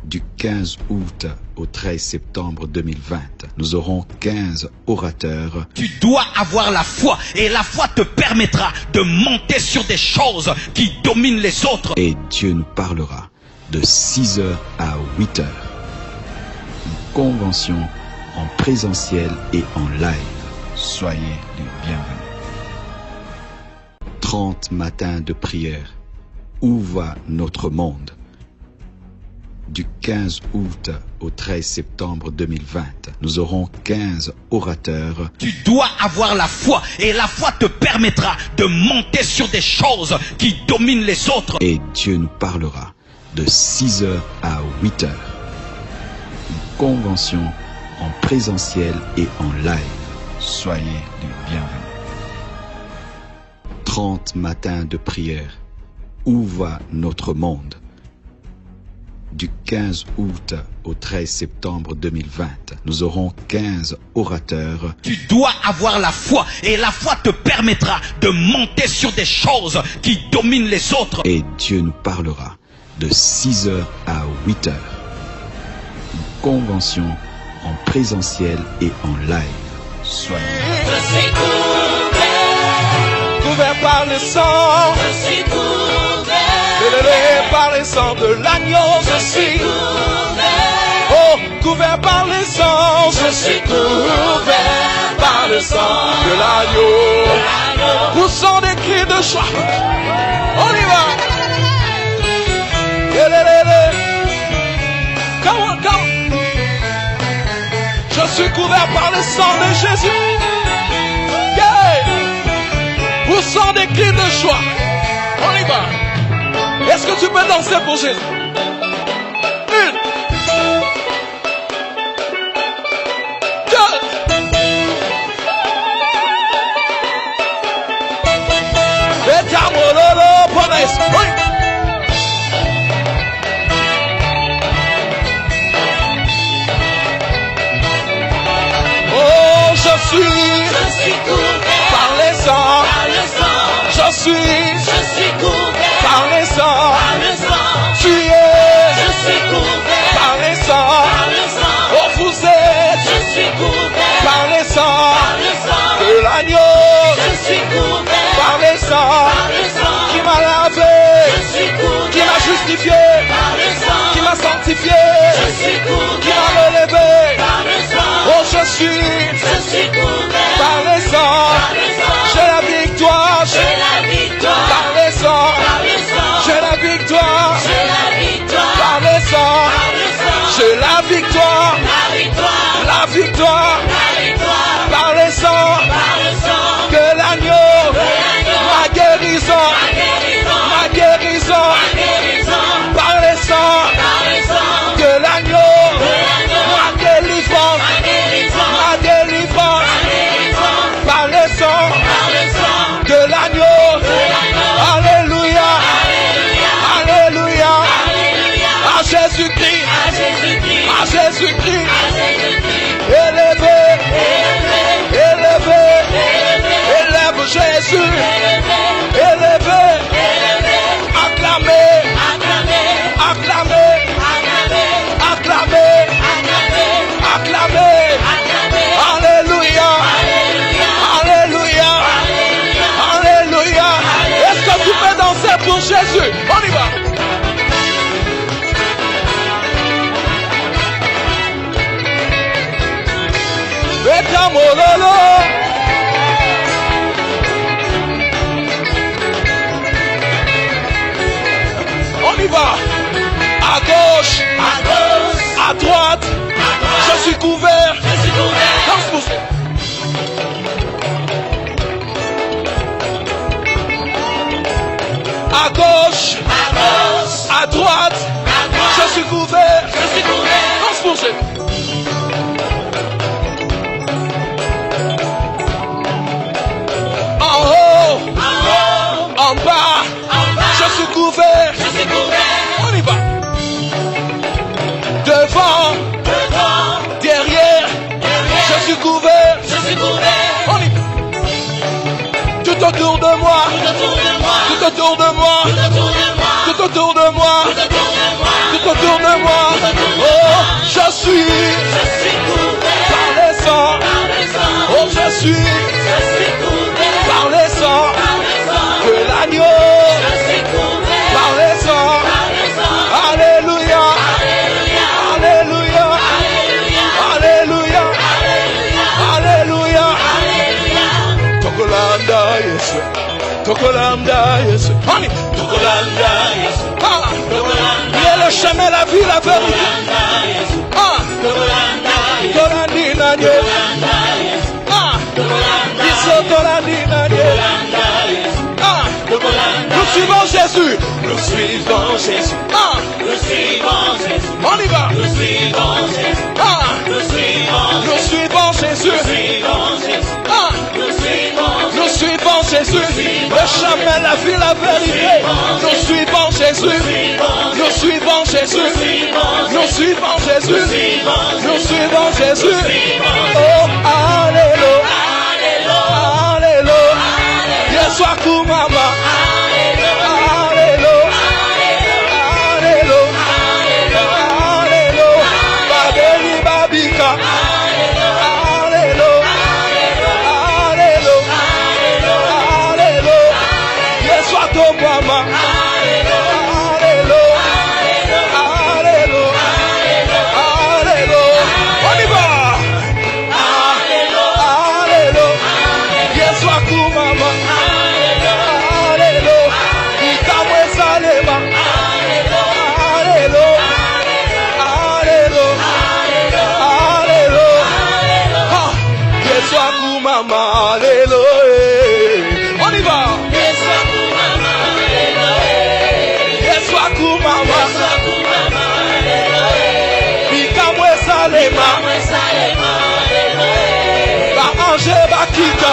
Du 15 août au 13 septembre 2020, nous aurons 15 orateurs. Tu dois avoir la foi et la foi te permettra de monter sur des choses qui dominent les autres. Et Dieu nous parlera de 6h à 8h. Une convention en présentiel et en live. Soyez les bienvenus. 30 matins de prière. Où va notre monde? Du 15 août au 13 septembre 2020, nous aurons 15 orateurs. Tu dois avoir la foi et la foi te permettra de monter sur des choses qui dominent les autres. Et Dieu nous parlera de 6h à 8h. Une convention en présentiel et en live. Soyez les bienvenus. 30 matins de prière. Où va notre monde? Du 15 août au 13 septembre 2020, nous aurons 15 orateurs. Tu dois avoir la foi et la foi te permettra de monter sur des choses qui dominent les autres. Et Dieu nous parlera de 6h à 8h. Une convention en présentiel et en live. Soyez. Je suis couvert par le sang. Je suis couvert par le sang de l'agneau. Je suis couvert. Oh, couvert par le sang. Je suis couvert par le sang de l'agneau. Poussons des cris de joie. On y va. Come on, come on. Je suis couvert par le sang de Jésus. Yeah. Poussons des cris de joie. On y va. Est-ce que tu peux danser pour Jésus? Une. Deux. Etamololo pour l'esprit. Oh, je suis couvert par les sangs. Je suis couvert par les sangs. Tu es. Je suis couvert par les sangs. Oh, vous êtes. Je suis couvert par les sangs de l'agneau. Je suis couvert par les sangs qui m'a lavé, qui m'a justifié, qui m'a sanctifié, qui m'a relevé. Oh, je suis couvert par les sangs. J'ai la victoire. Par les sangs. J'ai la victoire. Par les sangs. J'ai la victoire. La victoire. Par les sangs. Que l'agneau. Ma guérison. Ma guérison. Par les sangs. Que l'agneau. Ma délivrance. Ma délivrance. Par les sangs. De l'agneau. Alléluia. Alléluia. À Jésus-Christ. À Jésus-Christ. Élevé. Élevé. Élève Jésus. Élevé. Acclamé. Acclamé. Acclamé. Acclamé. Alléluia. Alléluia. Alléluia. Est-ce que tu peux danser pour Jésus? On y va. Etamololo. On y va. À gauche. À droite. Je suis couvert. Danse pour ça. À gauche, à droite, je suis couvert, danse pour Jésus. En haut, en bas, je suis couvert, on y va. Devant, derrière, je suis couvert, on y va. Tout autour de moi, tout autour de moi, tout autour de moi, tout autour autour de moi. Oh, je suis par le sang. Oh, je suis par le sang de l'agneau. Par le sang. Alléluia. Alléluia. Alléluia. Alléluia. Tokolanda Yesu. Tokolanda Yesu. Ami. Tokolanda Yesu. Il est le chemin, la vie, la vérité. Tolandina Yesu. Nous suivons Jésus. Nous suivons Jésus. Nous suivons Jésus. On y va. Nous suivons Jésus. Nous suivons Jésus. Nous suivons Jésus. Le chemin, la vie, la vérité. Nous suivons Jésus. Nous suivons Jésus. Nous suivons Jésus. Nous suivons Jésus. Oh, alléluia. Yesu akumama. Alléluia. Alléluia. Alléluia. Babeli babika. Alléluia. Alléluia. Alléluia. Yesu akumama. Alléluia. Alléluia. Alléluia. On y va. Alléluia. Yesu akumama. Alléluia. On y va. Yesu akumama. Yesu akumama. Bikamwe salema. Ba anje bakita.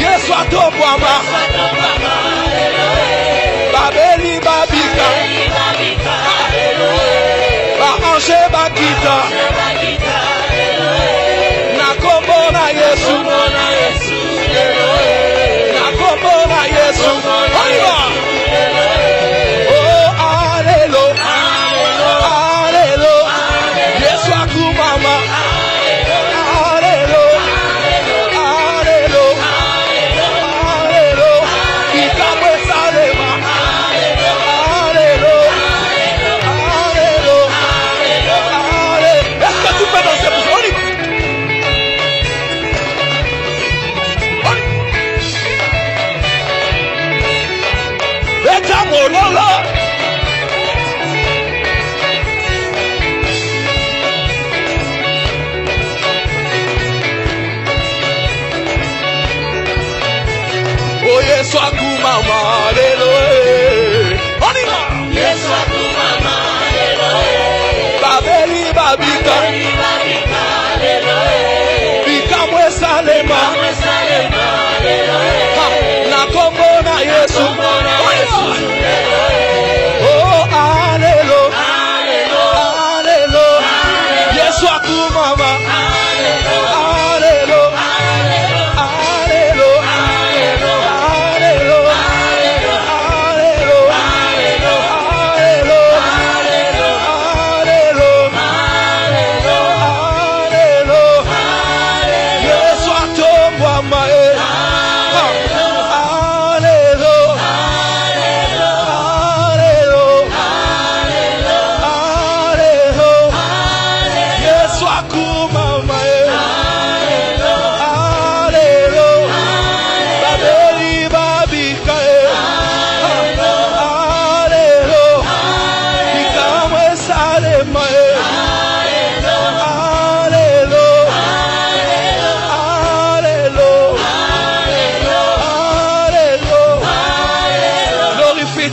Yesu atobwama. Babeli babika. Ba anje bakita. Nakomona Yesu. Nakomona Yesu. On y va. Oh, alléluia. Alléluia. Yesu akumama. Alléluia. Alléluia. Alléluia. Ikamwe salema. Alléluia. Alléluia. Alléluia. Est-ce que tu peux danser pour ça? On y va. Lola. Oh, Yesu akumama. Alléluia. On y va. Yesu akumama. Alléluia. Babeli babika. Bikamwe salema. Nakomona Yesu. Oh, alléluia. Alléluia. Yesu akumama. Alléluia. Alléluia. Alléluia. Alléluia. Alléluia. Yesu atombwama.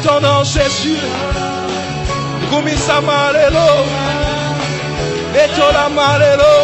Ton nom Jésus, Gumisa Malelo, Etola Malelo.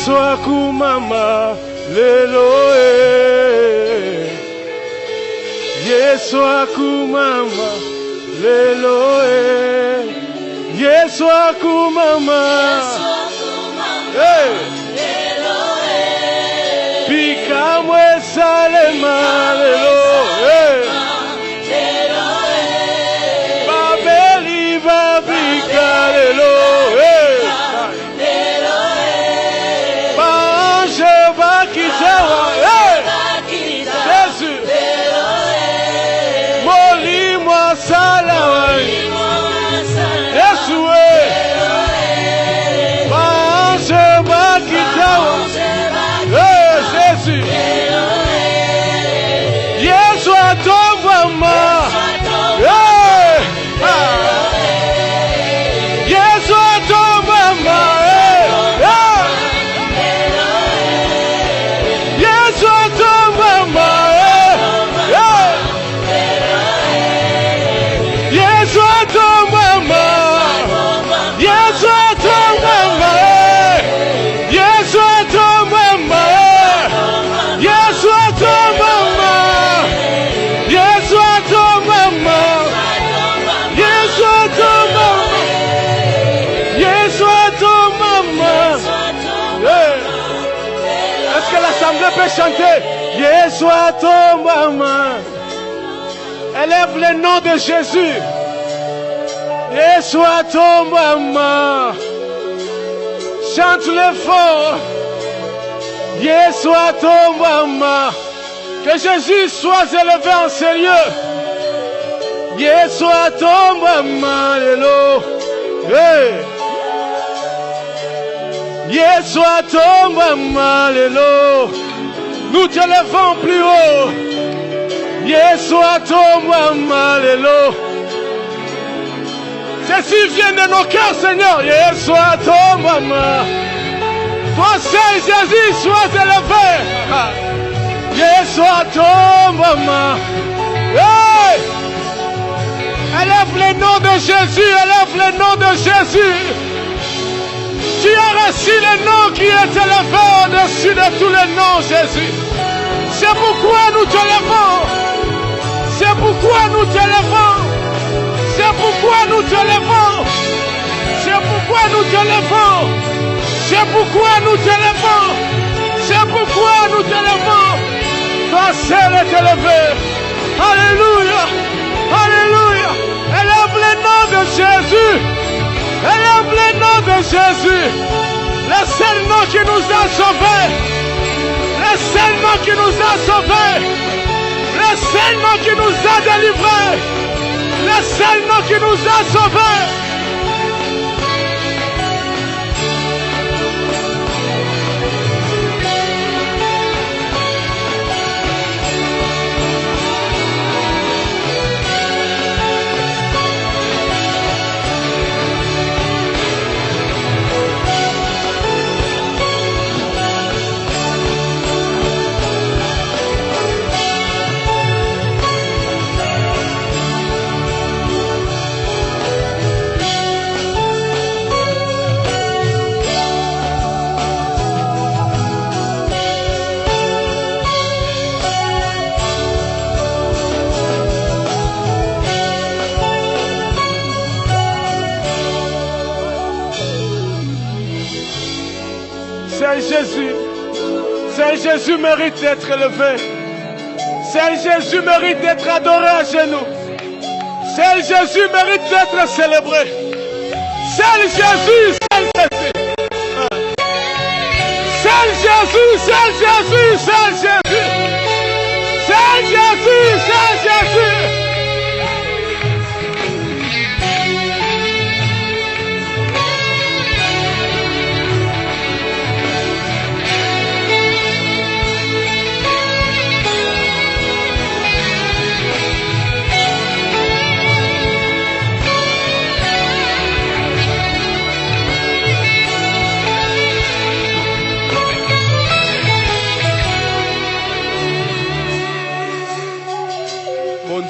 Yesu akumama lelo Yesu akumama lelo Yesu akumama Pikamwe salema lelo Babeli babika lelo Bange bakitawa Jésus Molimo salawa Yesu Bange bakitawa Jésus Yesu atomwama Yesu atomwama Yesu atomwama Yesu atomwama Yesu atomwama Yesu atomwama Yesu atomwama Yesu atomwama Yesu atomwama Yesu atomwama Est-ce que l'assemblée peut chanter Yesu atomwama Élève le nom de Jésus Yesu atomwama Chante-le fort Yesu atomwama Que Jésus soit élevé en ces lieux Yesu atomwama lelo Yesu atomwama lelo Nous te levons plus haut Yesu atomwama lelo Ceci vient de nos cœurs, Seigneur. Yesu atomwama. Toi seul, Jésus, sois élevé. Yesu atomwama. Hey! Élève le nom de Jésus, élève le nom de Jésus. Tu as reçu le nom qui est élevé au-dessus de tous les noms, Jésus. C'est pourquoi nous te levons. C'est pourquoi nous te levons. C'est pourquoi nous te levons. C'est pourquoi nous te levons. C'est pourquoi nous te levons. C'est pourquoi nous te levons. Toi seul est élevé. Alléluia. Alléluia. Élève le nom de Jésus. Élève le nom de Jésus. Le seul nom qui nous a sauvés. Le seul nom qui nous a sauvés. Le seul nom qui nous a délivrés. Le seul nom qui nous a sauvés. Saint Jésus mérite d'être élevé. Saint Jésus mérite d'être adoré à genoux. Saint Jésus mérite d'être célébré. Saint Jésus, Saint Jésus. Saint Jésus, Saint Jésus, Saint Jésus. Saint Jésus, Saint Jésus.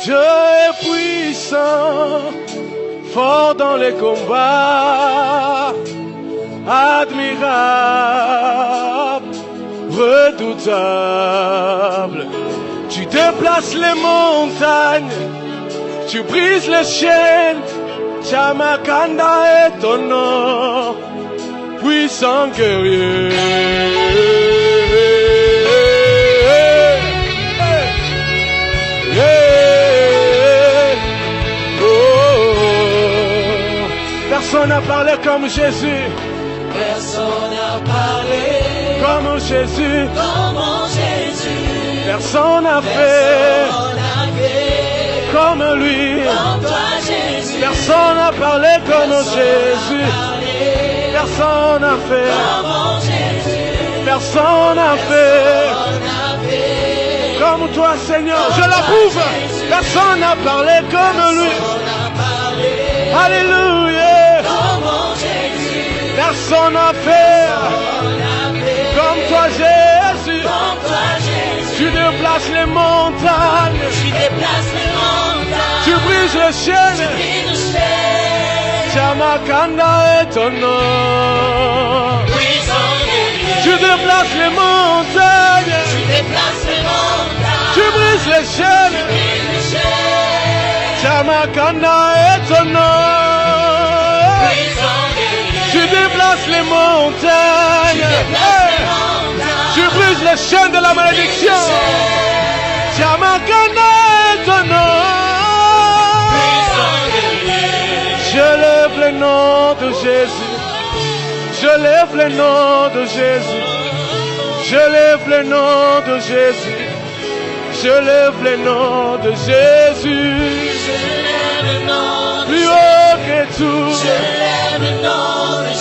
Dieu est puissant, fort dans les combats. admirable, redoutable. Tu déplaces les montagnes, tu brises les chaînes. Chamakanda est ton nom, puissant guerrier. Personne n'a parlé comme Jésus. Personne n'a parlé comme Jésus. Comme Jésus. Personne n'a fait comme lui. Comme toi, Jésus. Personne n'a parlé comme Jésus. Personne n'a fait Comme Jésus. Personne n'a fait comme toi, Seigneur. Je l'approuve. Personne n'a parlé comme lui. Alléluia. Personne n'a fait comme toi, Jésus. Tu déplaces les montagnes. Tu brises les chaînes. Chamakanda est ton nom. Tu déplaces les montagnes. Tu brises les chaînes. Chamakanda est ton nom. Tu déplaces les montagnes. Tu brises les chaînes de la malédiction. Chamakanda est ton nom. Je lève le nom de Jésus. Je lève le nom de Jésus. Je lève le nom de Jésus. Je lève le nom de Jésus. Plus haut que tout.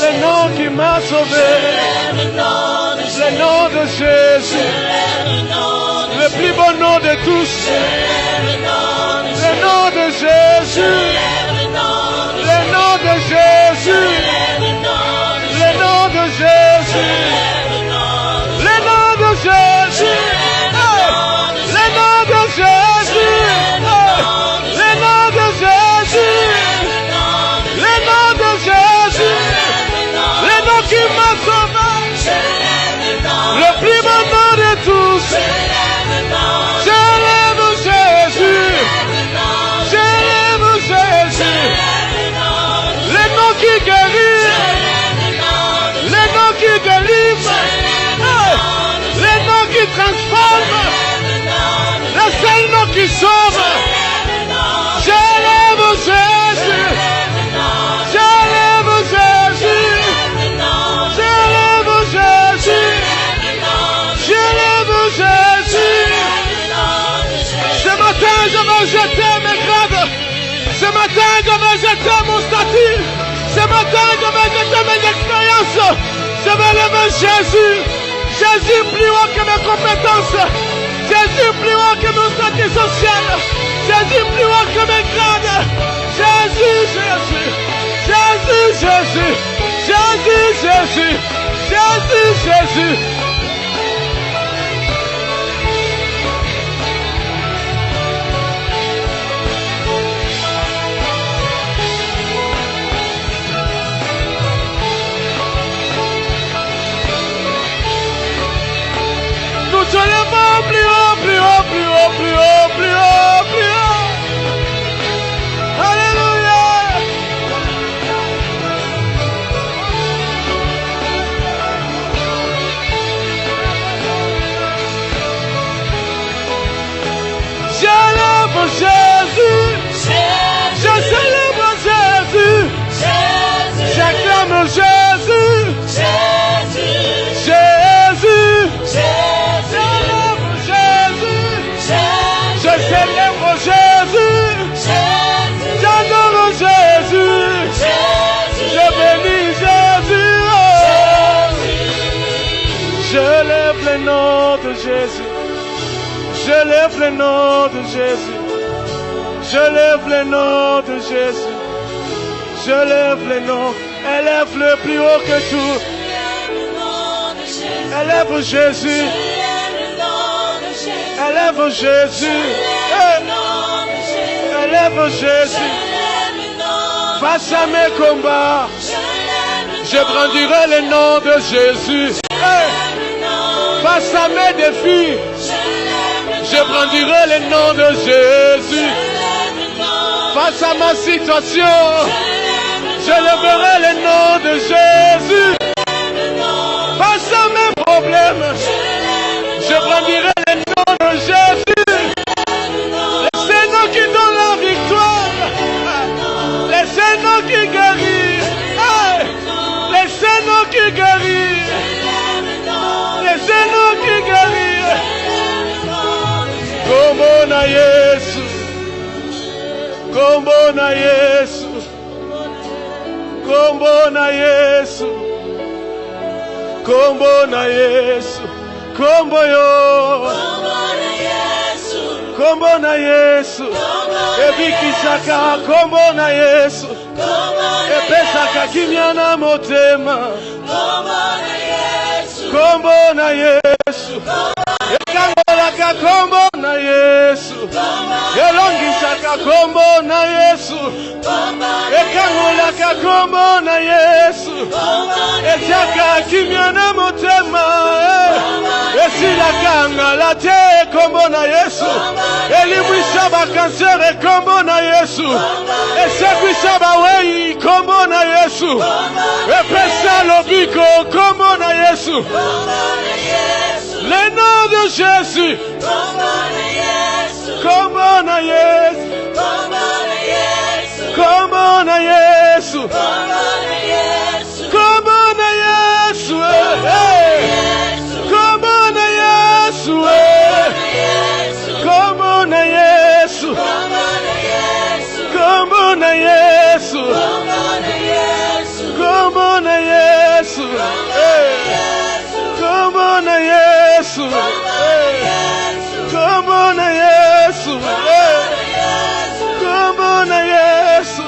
Le nom qui m'a sauvé. Le nom de Jésus. Le plus beau nom de tous. Le nom de Jésus. Le nom de Jésus. Le nom de Jésus. Le nom de Jésus. Le nom de Jésus. Le nom de Jésus. Le nom de Jésus. Le nom qui m'a sauvé. Le plus beau nom de tous. Je lève Jésus. Je lève Jésus. Le nom qui guérit. Le nom qui délivre. Le nom qui transforme. Le seul nom qui sauve. Je lève Jésus. Je lève Jésus. Je lève Jésus. Je lève Jésus. Ce matin, je vais jeter mes grades. Ce matin, je vais jeter mon statut. Ce matin, je vais jeter mes expériences. Je vais lever Jésus. Jésus plus haut que mes compétences. Jésus plus haut que mon statut social. Jésus plus haut que mes grades. Jésus, Jésus. Jésus, Jésus. Jésus, Jésus. Jésus, Jésus. Nous te levons plus haut, plus haut, plus haut, plus haut, plus haut, plus haut. Alléluia. J'élève Jésus. Je célèbre Jésus. J'acclame Jésus. Jésus. J'élève Jésus. Je célèbre Jésus. J'adore Jésus. Je bénis Jésus. Je lève le nom de Jésus. Je lève le nom de Jésus. Je lève le nom de Jésus. Je lève le nom. Élève le plus haut que tout. Élève Jésus. Élève Jésus. Élève Jésus. Face à mes combats. Je brandirai le nom de Jésus. Hey. Face à mes défis, je brandirai le nom de Jésus. Face à ma situation, je lèverai le nom de Jésus. Face à mes problèmes, je brandirai le nom de Jésus. C'est nous qui donnons la victoire. C'est nous qui guérissent. C'est nous qui guérissent. C'est nous qui guérissent. Kombo na Yesu. Kombo na Yesu. Kombo na Yesu. Kombo na Yesu. Kombo yo. Kombo na Yesu. Ebikisaka kombo na Yesu. Epesaka kimya na motema. Kombo na Yesu. Ekangolaka kombo na Yesu. Elongisaka kombo na Yesu. Ekangolaka kombo na Yesu. Etiaka kimya na motema. Esilaka la te kombo na Yesu. Elimwisa bakansere kombo na Yesu. Esekwisa bawei kombo na Yesu. Epesa lobiko kombo na Yesu. Le nom de Jésus. Kombo na Yesu. Kombo na Yesu. Kombo na Yesu. Kombo na Yesu. Kombo na Yesu. Kombo na Yesu. Kombo na Yesu. Kombo na Yesu. Kombo na Yesu. Kombo na Yesu.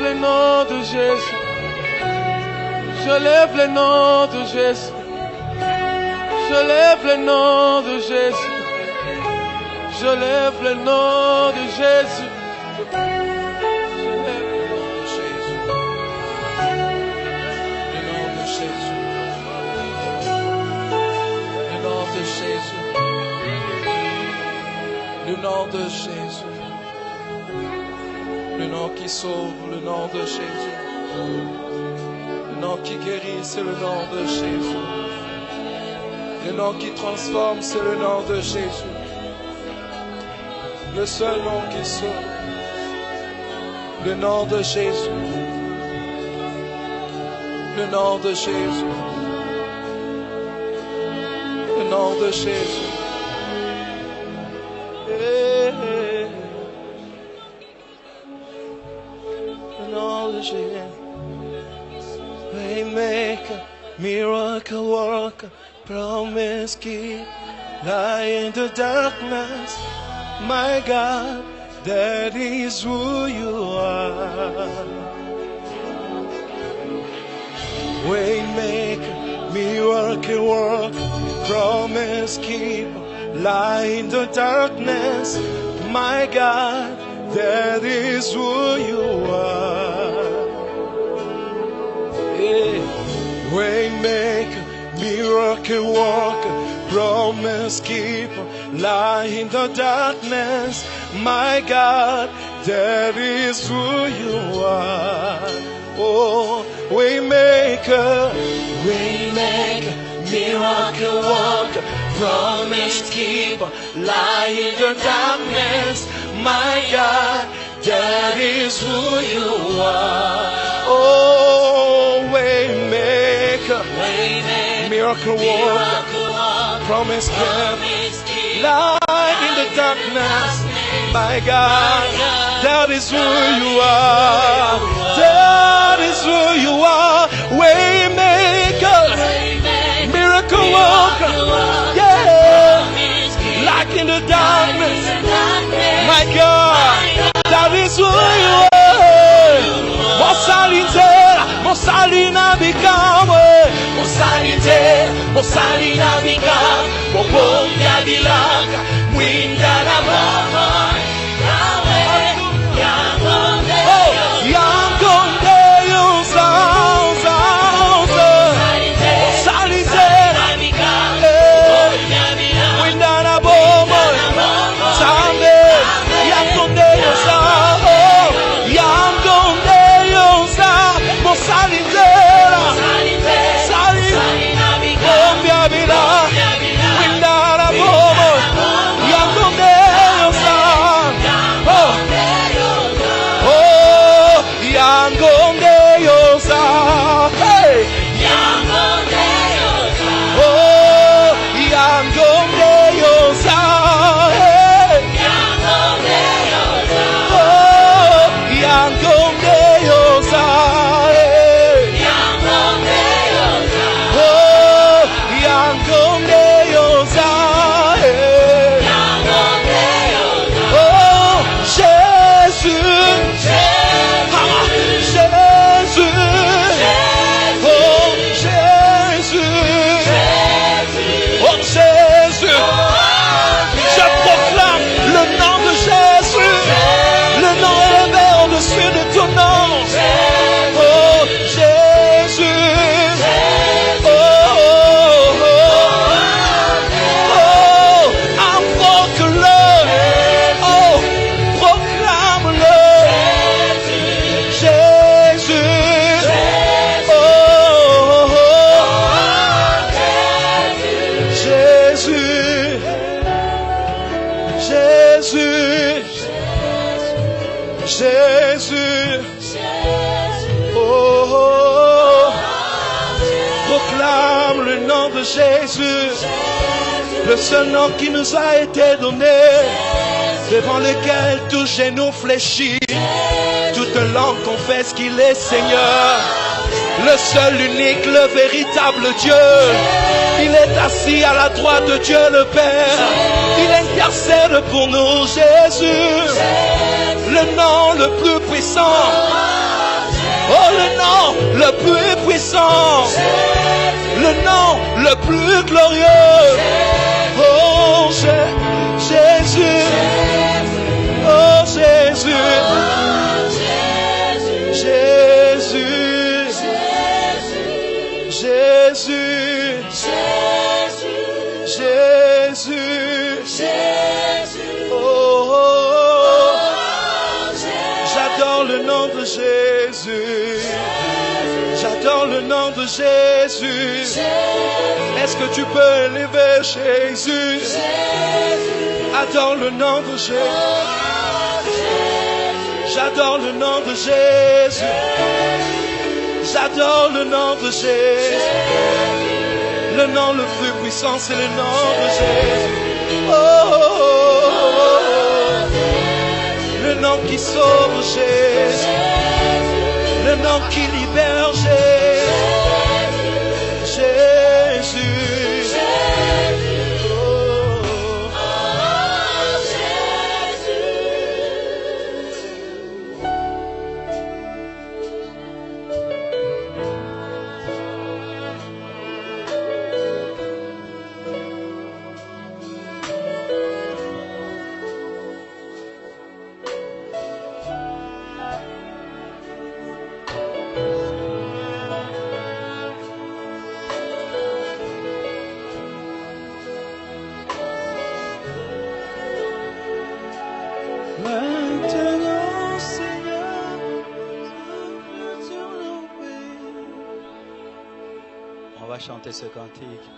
Le nom de Jésus. Je lève le nom de Jésus. Je lève le nom de Jésus. Je lève le nom de Jésus. Je lève le nom de Jésus. Le nom de Jésus. Le nom de Jésus. Le nom de Jésus. Le nom qui sauve, le nom de Jésus. Le nom qui guérit, c'est le nom de Jésus. Le nom qui transforme, c'est le nom de Jésus. Le seul nom qui sauve. Le nom de Jésus. Le nom de Jésus. Le nom de Jésus. Waymaker, miracle worker, promise keep, light in the darkness. My God, that is who you are. Waymaker, miracle worker, promise keep, light in the darkness. My God, that is who you are. Yeah. Waymaker, miracle worker, promise keeper, light in the darkness. My God, that is who you are. Oh, Waymaker, miracle worker, promise keeper, light in the darkness. My God, that is who you are. oh, Waymaker, miracle worker, promise keeper, light in the darkness. My God, that is who you are. That is who you are. Waymaker, miracle worker, yeah, light in the darkness. My God, that is who you are. Mon salina become, mon salina become, mon bon gabilac, winda la mama. Jésus, le seul nom qui nous a été donné, devant lequel tout genou fléchit, toute langue confesse qu'il est Seigneur, le seul, l'unique, le véritable Dieu. Il est assis à la droite de Dieu le Père, il intercède pour nous, Jésus, le nom le plus puissant, oh le nom le plus puissant, le nom le plus glorieux. Oh Jésus, oh Jésus, Jésus, Jésus, Jésus, oh, j'adore le nom de Jésus. J'adore le nom de Jésus. Est-ce que tu peux élever Jésus? Adore le nom de Jésus. J'adore le nom de Jésus. J'adore le nom de Jésus. Le nom le plus puissant, c'est le nom de Jésus. Oh, oh, oh. Le nom qui sauve Jésus. Le nom qui libère Jésus. Maintenant chanter ce cantique.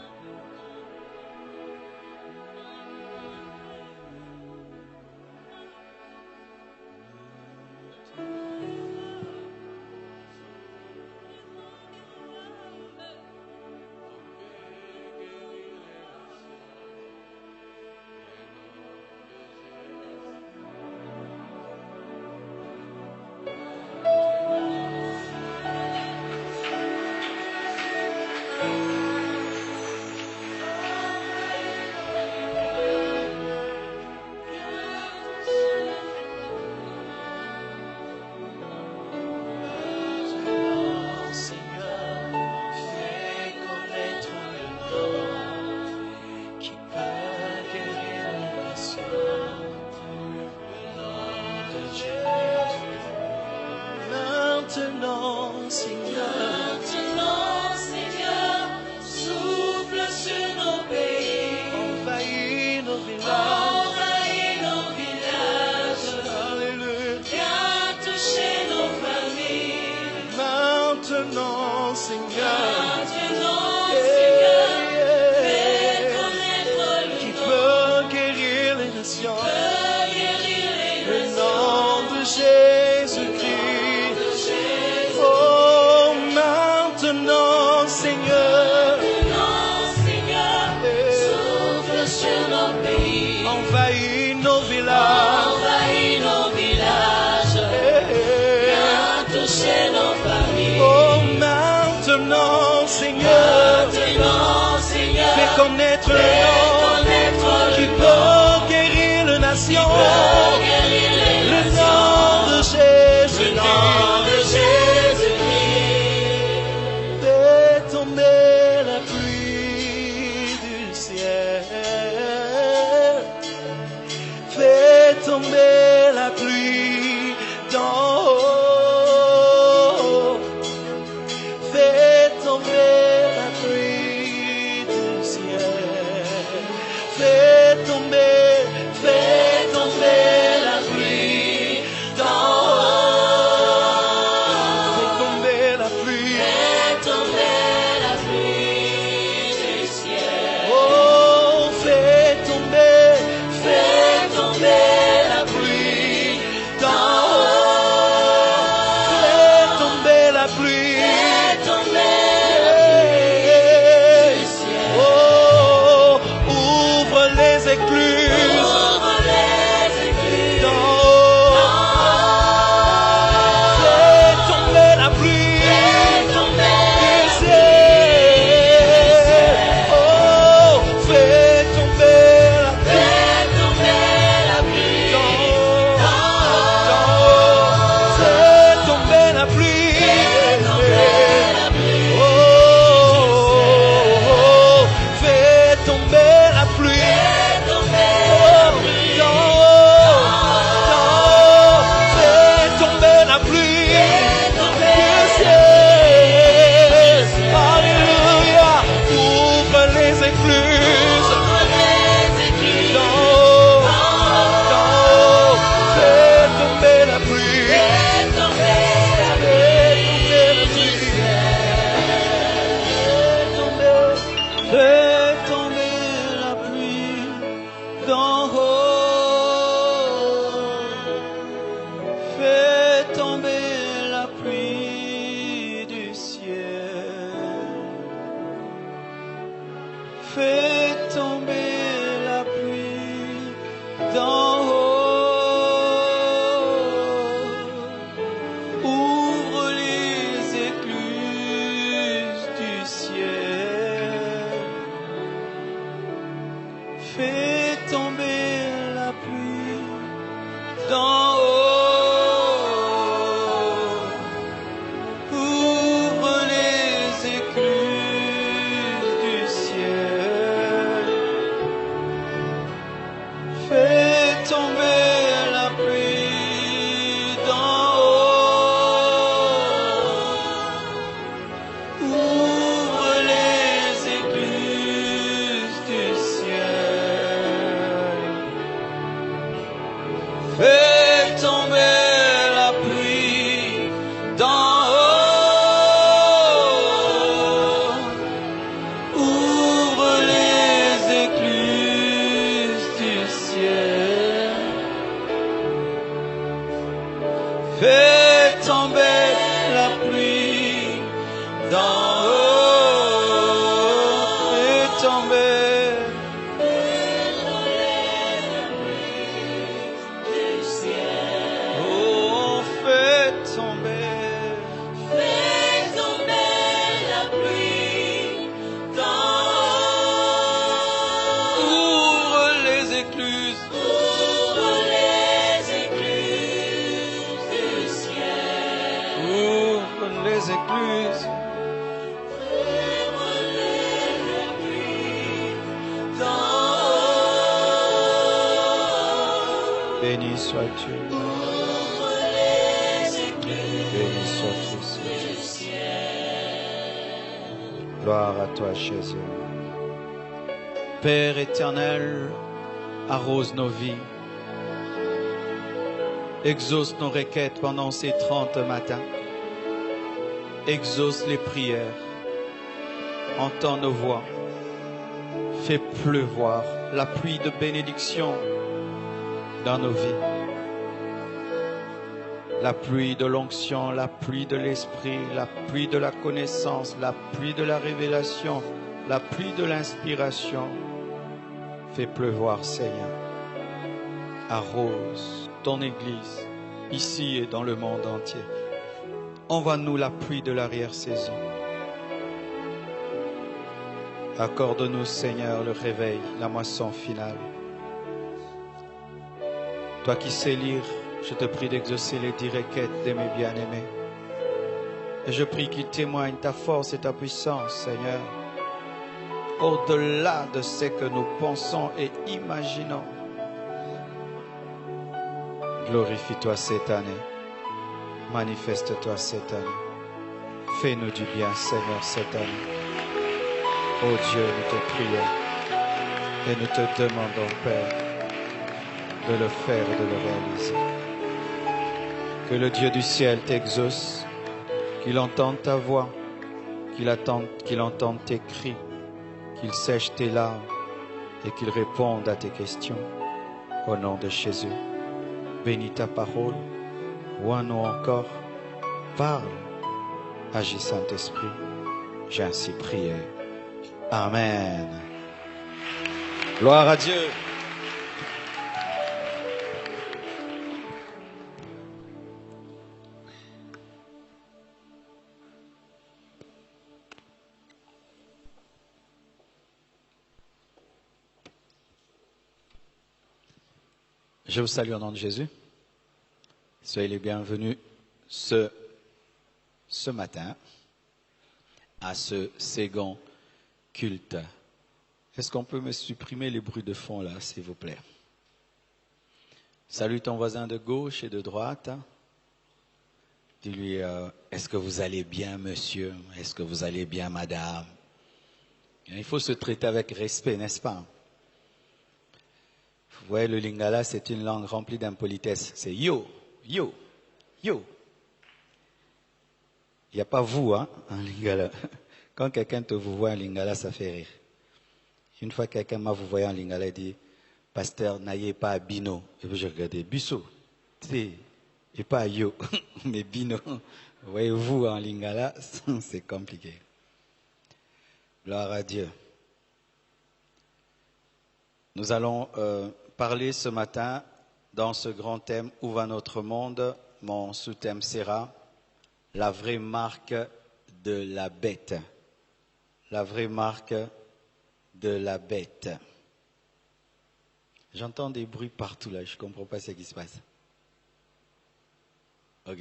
Fais Fais tomber la pluie d'en haut. Fais tomber. Oh, fais tomber. Fais tomber la pluie d'en haut. Ouvre les écluses. Ouvre les écluses du ciel. Ouvre les écluses. Ouvre les pluies d'en haut. Béni sois-tu. Ouvre les écluses Béni sois-tu. du ciel. Gloire à toi, Jésus. Père éternel, arrose nos vies. Exauce nos requêtes pendant ces 30 matins. Exauce les prières. Entends nos voix. Fais pleuvoir la pluie de bénédiction dans nos vies. La pluie de l'onction, la pluie de l'esprit, la pluie de la connaissance, la pluie de la révélation, la pluie de l'inspiration. Fais pleuvoir, Seigneur. Arrose ton Église, ici et dans le monde entier. Envoie-nous la pluie de l'arrière-saison. Accorde-nous, Seigneur, le réveil, la moisson finale. Toi qui sais lire, je te prie d'exaucer les 10 requêtes de mes bien-aimés. Et je prie qu'il témoigne ta force et ta puissance, Seigneur, au-delà de ce que nous pensons et imaginons. Glorifie-toi cette année. Manifeste-toi cette année. Fais-nous du bien, Seigneur, cette année. Oh Dieu, nous te prions et nous te demandons, Père, de le faire et de le réaliser. Que le Dieu du ciel t'exauce, qu'il entende ta voix, qu'il entende tes cris, qu'il sèche tes larmes et qu'il réponde à tes questions. Au nom de Jésus, bénis ta parole, oins-nous encore, parle, agis Saint-Esprit. J'ai ainsi prié. Amen. Gloire à Dieu. Je vous salue au nom de Jésus. Soyez les bienvenus ce matin à ce second culte. Est-ce qu'on peut me supprimer les bruits de fond là, s'il vous plaît? Salue ton voisin de gauche et de droite. Dis-lui, est-ce que vous allez bien, monsieur? Est-ce que vous allez bien, madame? Il faut se traiter avec respect, n'est-ce pas? Vous voyez, le lingala, c'est une langue remplie d'impolitesse. C'est yo, yo, yo. Il n'y a pas vous, hein, en lingala. Quand quelqu'un te vous voit en lingala, ça fait rire. Une fois, quelqu'un m'a vous voyé en lingala, il dit, pasteur, n'ayez pas bino. Et puis je regardais, bisso, et pas yo, mais bino. Voyez-vous en lingala, c'est compliqué. Gloire à Dieu. Nous allons parler ce matin dans ce grand thème « Où va notre monde ?» Mon sous-thème sera « La vraie marque de la bête ». La vraie marque de la bête. J'entends des bruits partout là, je ne comprends pas ce qui se passe. Ok.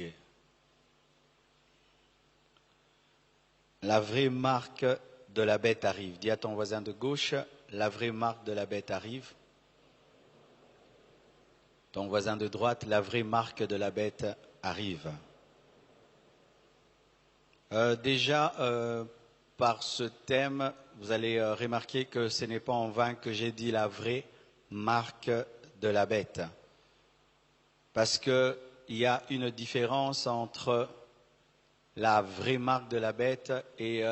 La vraie marque de la bête arrive. Dis à ton voisin de gauche, la vraie marque de la bête arrive. Ton voisin de droite, la vraie marque de la bête arrive. Déjà, par ce thème, vous allez remarquer que ce n'est pas en vain que j'ai dit la vraie marque de la bête. Parce qu'il y a une différence entre la vraie marque de la bête et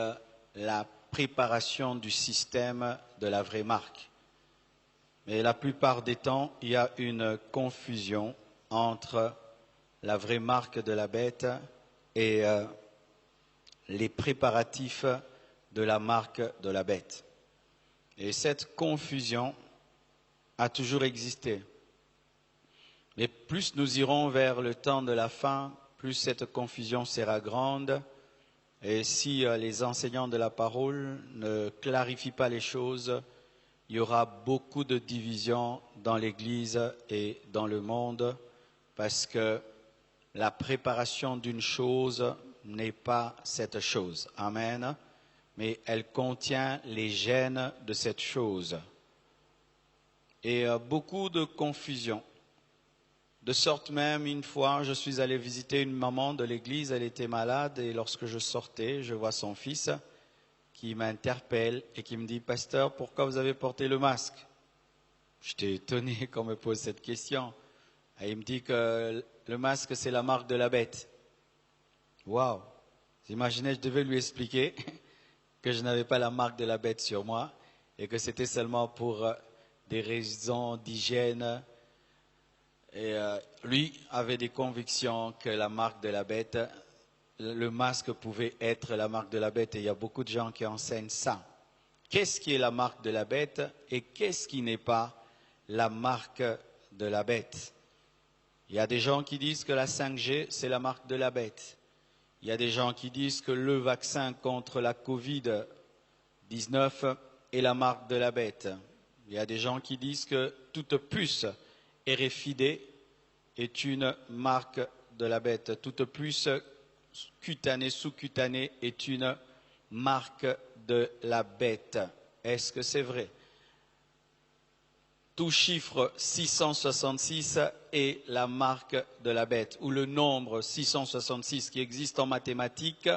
la préparation du système de la vraie marque. Mais la plupart des temps, il y a une confusion entre la vraie marque de la bête et les préparatifs de la marque de la bête. Et cette confusion a toujours existé. Mais plus nous irons vers le temps de la fin, plus cette confusion sera grande. Et si les enseignants de la parole ne clarifient pas les choses, il y aura beaucoup de divisions dans l'Église et dans le monde, parce que la préparation d'une chose n'est pas cette chose. Amen. Mais elle contient les gènes de cette chose. Et beaucoup de confusion. De sorte même, une fois, je suis allé visiter une maman de l'église, elle était malade, et lorsque je sortais, je vois son fils qui m'interpelle et qui me dit « Pasteur, pourquoi vous avez porté le masque ?» J'étais étonné qu'on me pose cette question. Et il me dit que le masque, c'est la marque de la bête. Waouh! J'imaginais, je devais lui expliquer que je n'avais pas la marque de la bête sur moi et que c'était seulement pour des raisons d'hygiène. Et lui avait des convictions que la marque de la bête, le masque pouvait être la marque de la bête. Et il y a beaucoup de gens qui enseignent ça. Qu'est-ce qui est la marque de la bête et qu'est-ce qui n'est pas la marque de la bête? Il y a des gens qui disent que la 5G, c'est la marque de la bête. Il y a des gens qui disent que le vaccin contre la Covid-19 est la marque de la bête. Il y a des gens qui disent que toute puce RFID est une marque de la bête. Toute puce cutanée, sous-cutanée est une marque de la bête. Est-ce que c'est vrai? Tout chiffre 666 est la marque de la bête, ou le nombre 666 qui existe en mathématiques,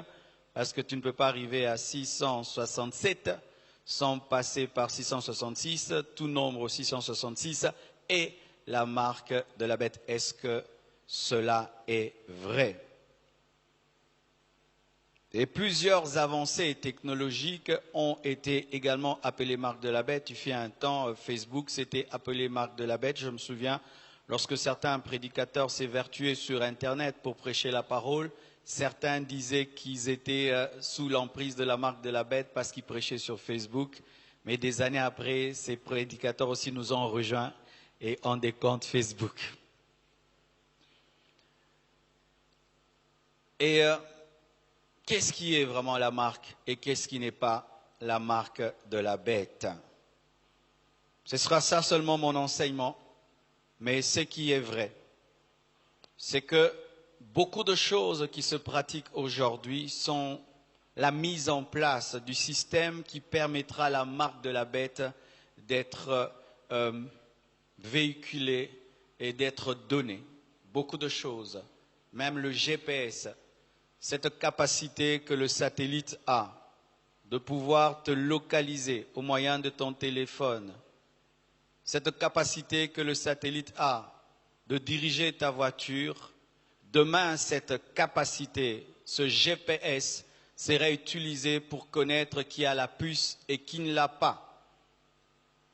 parce que tu ne peux pas arriver à 667 sans passer par 666. Tout nombre 666 est la marque de la bête. Est-ce que cela est vrai? Et plusieurs avancées technologiques ont été également appelées marques de la bête. Il fut un temps, Facebook s'était appelé marque de la bête. Je me souviens, lorsque certains prédicateurs s'évertuaient sur Internet pour prêcher la parole, certains disaient qu'ils étaient sous l'emprise de la marque de la bête parce qu'ils prêchaient sur Facebook. Mais des années après, ces prédicateurs aussi nous ont rejoints et ont des comptes Facebook. Et qu'est-ce qui est vraiment la marque et qu'est-ce qui n'est pas la marque de la bête? Ce sera ça seulement mon enseignement, mais ce qui est vrai, c'est que beaucoup de choses qui se pratiquent aujourd'hui sont la mise en place du système qui permettra à la marque de la bête d'être véhiculée et d'être donnée. Beaucoup de choses, même le GPS, cette capacité que le satellite a de pouvoir te localiser au moyen de ton téléphone, cette capacité que le satellite a de diriger ta voiture, demain cette capacité, ce GPS sera utilisé pour connaître qui a la puce et qui ne l'a pas.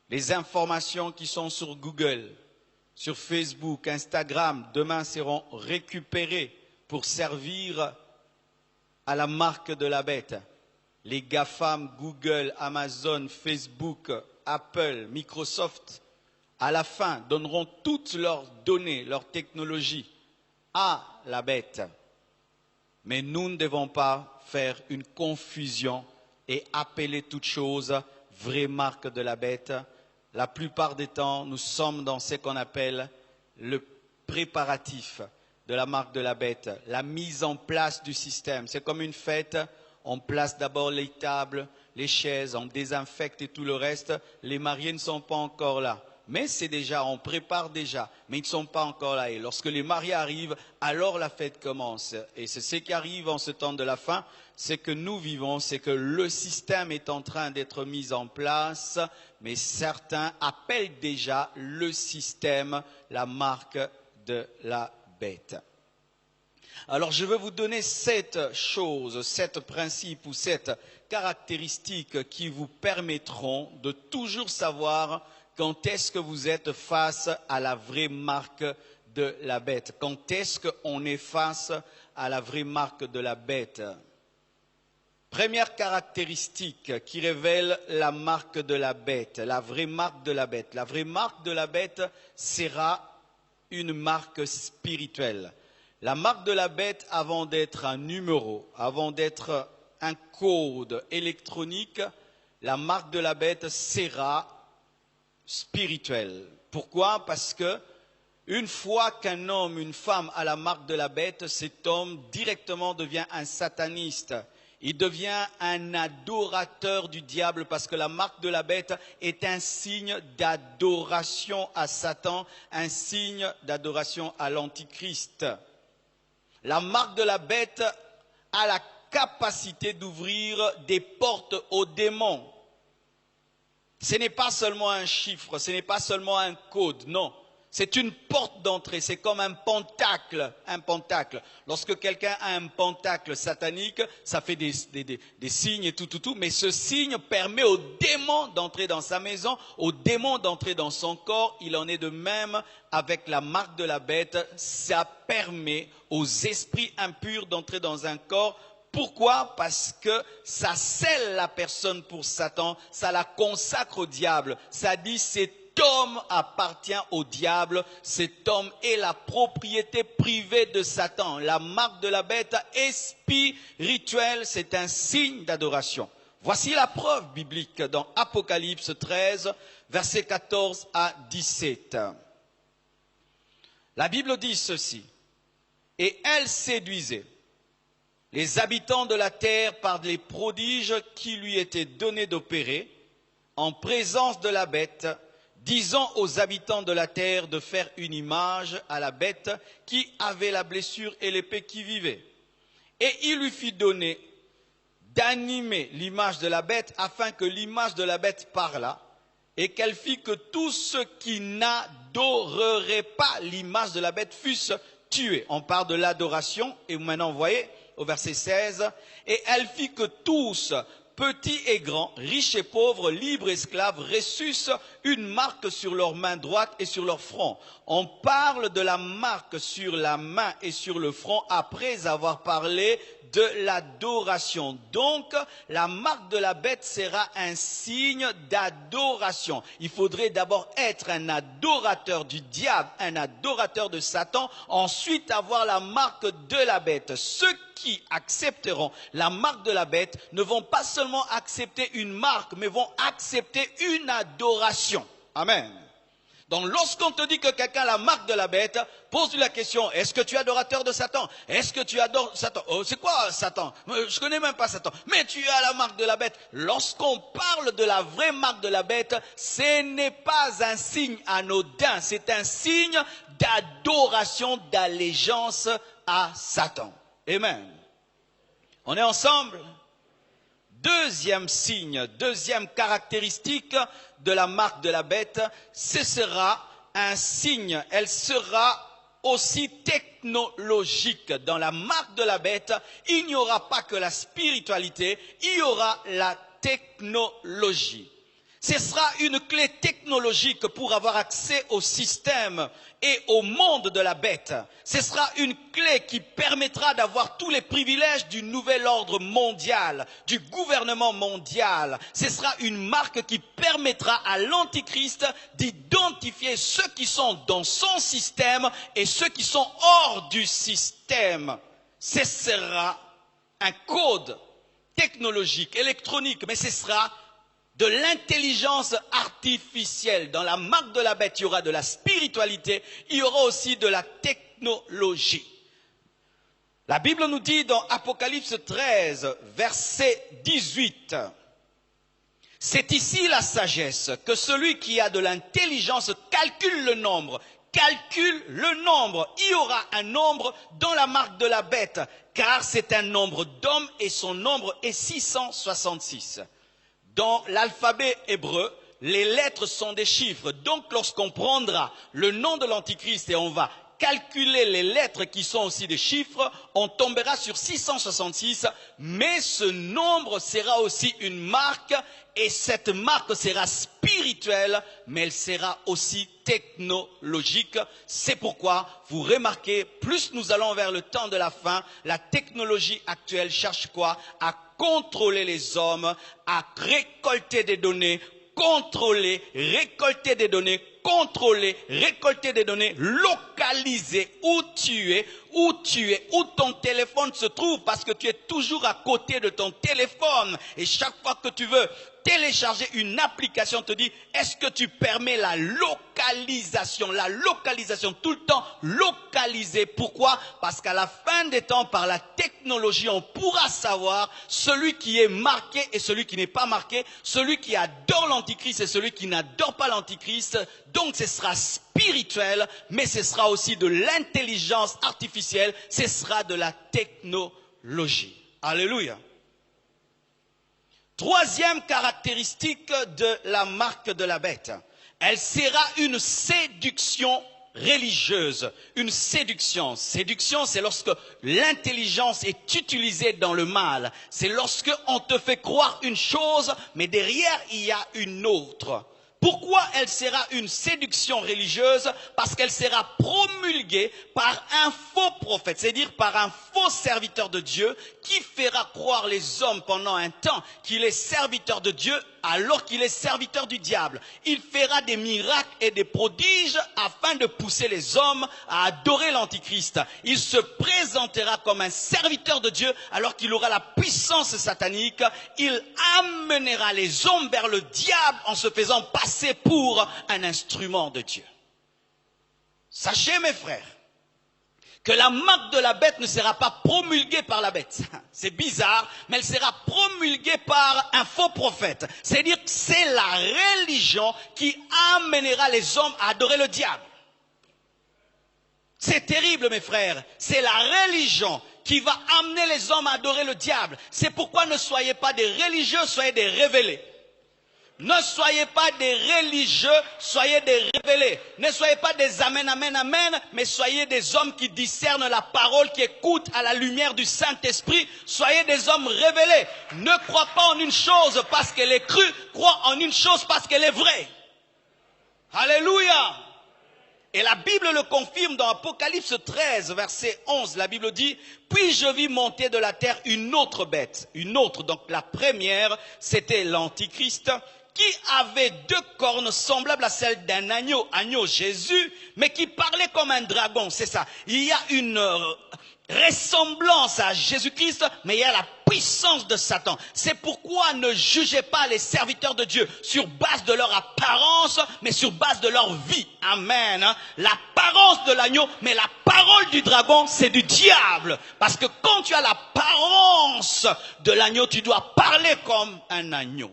Les informations qui sont sur Google, sur Facebook, Instagram, demain seront récupérées pour servir à la marque de la bête. Les GAFAM, Google, Amazon, Facebook, Apple, Microsoft, à la fin, donneront toutes leurs données, leurs technologies à la bête. Mais nous ne devons pas faire une confusion et appeler toute chose vraie marque de la bête. La plupart des temps, nous sommes dans ce qu'on appelle le préparatif de la marque de la bête, la mise en place du système. C'est comme une fête, on place d'abord les tables, les chaises, on désinfecte et tout le reste. Les mariés ne sont pas encore là. Mais c'est déjà, on prépare déjà, mais ils ne sont pas encore là. Et lorsque les mariés arrivent, alors la fête commence. Et c'est ce qui arrive en ce temps de la fin, c'est que nous vivons, c'est que le système est en train d'être mis en place, mais certains appellent déjà le système la marque de la bête. Alors je veux vous donner 7 choses, 7 principes ou 7 caractéristiques qui vous permettront de toujours savoir quand est-ce que vous êtes face à la vraie marque de la bête. Quand est-ce qu'on est face à la vraie marque de la bête? Première caractéristique qui révèle la marque de la bête, la vraie marque de la bête. La vraie marque de la bête sera une marque spirituelle. La marque de la bête, avant d'être un numéro, avant d'être un code électronique, la marque de la bête sera spirituelle. Pourquoi? Parce que une fois qu'un homme, une femme a la marque de la bête, cet homme directement devient un sataniste. Il devient un adorateur du diable parce que la marque de la bête est un signe d'adoration à Satan, un signe d'adoration à l'Antichrist. La marque de la bête a la capacité d'ouvrir des portes aux démons. Ce n'est pas seulement un chiffre, ce n'est pas seulement un code, non. C'est une porte d'entrée, c'est comme un pentacle, un pentacle. Lorsque quelqu'un a un pentacle satanique, ça fait des signes et tout, mais ce signe permet aux démons d'entrer dans sa maison, aux démons d'entrer dans son corps. Il en est de même avec la marque de la bête, ça permet aux esprits impurs d'entrer dans un corps. Pourquoi? Parce que ça scelle la personne pour Satan, ça la consacre au diable, ça dit cet homme appartient au diable, cet homme est la propriété privée de Satan. La marque de la bête est spirituelle, c'est un signe d'adoration. Voici la preuve biblique dans Apocalypse 13, versets 14 à 17. La Bible dit ceci: « Et elle séduisait les habitants de la terre par les prodiges qui lui étaient donnés d'opérer en présence de la bête, disant aux habitants de la terre de faire une image à la bête qui avait la blessure et l'épée qui vivait. Et il lui fit donner d'animer l'image de la bête afin que l'image de la bête parlât et qu'elle fit que tous ceux qui n'adoreraient pas l'image de la bête fussent tués. » On parle de l'adoration et maintenant vous voyez au verset 16, « Et elle fit que tous, petits et grands, riches et pauvres, libres et esclaves, reçussent une marque sur leur main droite et sur leur front. » On parle de la marque sur la main et sur le front après avoir parlé de l'adoration. Donc, la marque de la bête sera un signe d'adoration. Il faudrait d'abord être un adorateur du diable, un adorateur de Satan, ensuite avoir la marque de la bête. Ceux qui accepteront la marque de la bête ne vont pas seulement accepter une marque, mais vont accepter une adoration. Amen. Donc lorsqu'on te dit que quelqu'un a la marque de la bête, pose-lui la question, est-ce que tu es adorateur de Satan? Est-ce que tu adores Satan? Oh, c'est quoi Satan? Je connais même pas Satan. Mais tu as la marque de la bête. Lorsqu'on parle de la vraie marque de la bête, ce n'est pas un signe anodin, c'est un signe d'adoration, d'allégeance à Satan. Amen. On est ensemble? Deuxième signe, deuxième caractéristique de la marque de la bête, ce sera un signe, elle sera aussi technologique. Dans la marque de la bête, il n'y aura pas que la spiritualité, il y aura la technologie. Ce sera une clé technologique pour avoir accès au système et au monde de la bête. Ce sera une clé qui permettra d'avoir tous les privilèges du nouvel ordre mondial, du gouvernement mondial. Ce sera une marque qui permettra à l'Antichrist d'identifier ceux qui sont dans son système et ceux qui sont hors du système. Ce sera un code technologique, électronique, mais ce sera de l'intelligence artificielle. Dans la marque de la bête, il y aura de la spiritualité, il y aura aussi de la technologie. La Bible nous dit dans Apocalypse 13, verset 18, « C'est ici la sagesse, que celui qui a de l'intelligence calcule le nombre. » Calcule le nombre. Il y aura un nombre dans la marque de la bête, car c'est un nombre d'hommes et son nombre est 666. Dans l'alphabet hébreu, les lettres sont des chiffres. Donc, lorsqu'on prendra le nom de l'Antichrist et on va calculer les lettres qui sont aussi des chiffres, on tombera sur 666, mais ce nombre sera aussi une marque, et cette marque sera spirituelle, mais elle sera aussi technologique. C'est pourquoi, vous remarquez, plus nous allons vers le temps de la fin, la technologie actuelle cherche quoi? À contrôler les hommes, à récolter des données, contrôler, récolter des données, contrôler, récolter des données, localiser où tu es, où ton téléphone se trouve, parce que tu es toujours à côté de ton téléphone. Et chaque fois que tu veux télécharger une application, te dit, est-ce que tu permets la localisation, tout le temps localisée. Pourquoi? Parce qu'à la fin des temps, par la technologie, on pourra savoir celui qui est marqué et celui qui n'est pas marqué, celui qui adore l'antichrist et celui qui n'adore pas l'antichrist. Donc ce sera spirituel, mais ce sera aussi de l'intelligence artificielle, ce sera de la technologie. Alléluia. Troisième caractéristique de la marque de la bête, elle sera une séduction religieuse. Une séduction. Séduction, c'est lorsque l'intelligence est utilisée dans le mal. C'est lorsque on te fait croire une chose, mais derrière il y a une autre. Pourquoi elle sera une séduction religieuse? Parce qu'elle sera promulguée par un faux prophète, c'est-à-dire par un faux serviteur de Dieu qui fera croire les hommes pendant un temps qu'il est serviteur de Dieu alors qu'il est serviteur du diable. Il fera des miracles et des prodiges afin de pousser les hommes à adorer l'antichrist. Il se présentera comme un serviteur de Dieu alors qu'il aura la puissance satanique. Il amènera les hommes vers le diable en se faisant passer pour un instrument de Dieu. Sachez mes frères, que la marque de la bête ne sera pas promulguée par la bête. C'est bizarre, mais elle sera promulguée par un faux prophète. C'est-à-dire que c'est la religion qui amènera les hommes à adorer le diable. C'est terrible, mes frères. C'est la religion qui va amener les hommes à adorer le diable. C'est pourquoi ne soyez pas des religieux, soyez des révélés. Ne soyez pas des religieux, soyez des révélés. Ne soyez pas des amen, amen, amen, mais soyez des hommes qui discernent la parole, qui écoutent à la lumière du Saint-Esprit. Soyez des hommes révélés. Ne crois pas en une chose parce qu'elle est crue, crois en une chose parce qu'elle est vraie. Alléluia. Et la Bible le confirme dans Apocalypse 13, verset 11. La Bible dit, puis je vis monter de la terre une autre bête. Une autre, donc la première, c'était l'Antichrist, qui avait 2 cornes semblables à celles d'un agneau, agneau Jésus, mais qui parlait comme un dragon, c'est ça. Il y a une ressemblance à Jésus-Christ, mais il y a la puissance de Satan. C'est pourquoi ne jugez pas les serviteurs de Dieu sur base de leur apparence, mais sur base de leur vie. Amen. L'apparence de l'agneau, mais la parole du dragon, c'est du diable. Parce que quand tu as l'apparence de l'agneau, tu dois parler comme un agneau.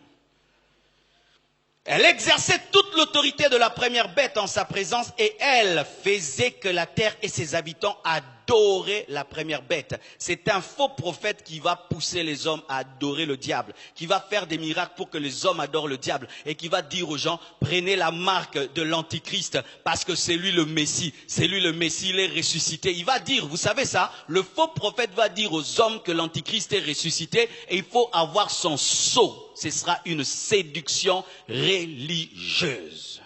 Elle exerçait toute l'autorité de la première bête en sa présence et elle faisait que la terre et ses habitants adoraient la première bête. C'est un faux prophète qui va pousser les hommes à adorer le diable, qui va faire des miracles pour que les hommes adorent le diable et qui va dire aux gens, prenez la marque de l'antichrist parce que c'est lui le Messie, il est ressuscité. Il va dire, vous savez ça, le faux prophète va dire aux hommes que l'antichrist est ressuscité et il faut avoir son sceau. Ce sera une séduction religieuse.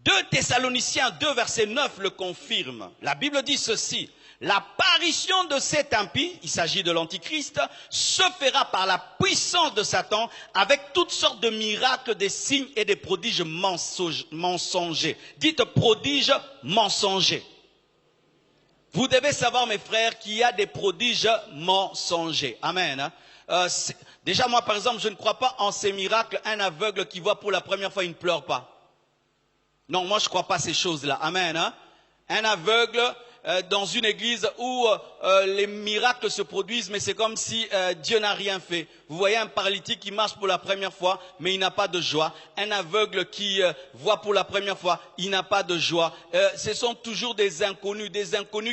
2 Thessaloniciens 2 verset 9 le confirme. La Bible dit ceci, l'apparition de cet impie, il s'agit de l'antichrist, se fera par la puissance de Satan avec toutes sortes de miracles, des signes et des prodiges mensongers. Dites prodiges mensongers. Vous devez savoir mes frères qu'il y a des prodiges mensongers. Amen. Déjà moi par exemple je ne crois pas en ces miracles. Un aveugle qui voit pour la première fois il ne pleure pas. Non, moi je ne crois pas à ces choses là. Amen. Un aveugle dans une église où les miracles se produisent, mais c'est comme si Dieu n'a rien fait. Vous voyez un paralytique qui marche pour la première fois, mais il n'a pas de joie. Un aveugle qui voit pour la première fois, il n'a pas de joie. Ce sont toujours des inconnus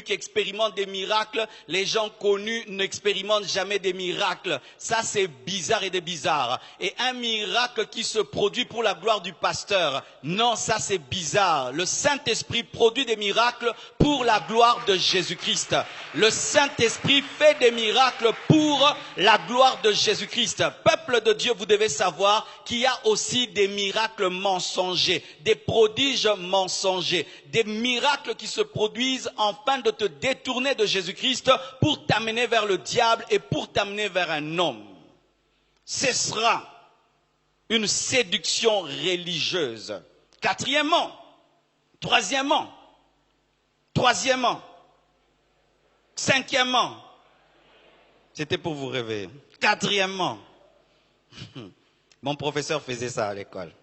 qui expérimentent des miracles. Les gens connus n'expérimentent jamais des miracles. Ça, c'est bizarre et des bizarres. Et un miracle qui se produit pour la gloire du pasteur, non, ça c'est bizarre. Le Saint-Esprit produit des miracles pour la gloire de Jésus-Christ. Le Saint-Esprit fait des miracles pour la gloire de Jésus-Christ. Peuple de Dieu, vous devez savoir qu'il y a aussi des miracles mensongers, des prodiges mensongers, des miracles qui se produisent afin de te détourner de Jésus-Christ pour t'amener vers le diable et pour t'amener vers un homme. Ce sera une séduction religieuse. Quatrièmement, troisièmement, cinquièmement, c'était pour vous réveiller. Quatrièmement, mon professeur faisait ça à l'école.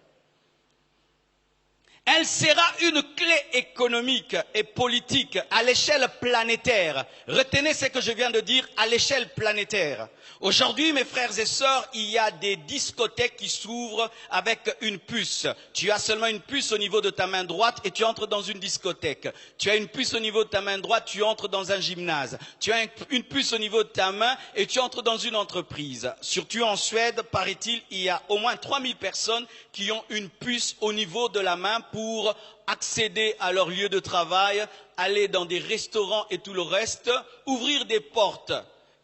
Elle sera une clé économique et politique à l'échelle planétaire. Retenez ce que je viens de dire, à l'échelle planétaire. Aujourd'hui, mes frères et sœurs, il y a des discothèques qui s'ouvrent avec une puce. Tu as seulement une puce au niveau de ta main droite et tu entres dans une discothèque. Tu as une puce au niveau de ta main droite, tu entres dans un gymnase. Tu as une puce au niveau de ta main et tu entres dans une entreprise. Surtout en Suède, paraît-il, il y a au moins 3000 personnes qui ont une puce au niveau de la main pour accéder à leur lieu de travail, aller dans des restaurants et tout le reste, ouvrir des portes.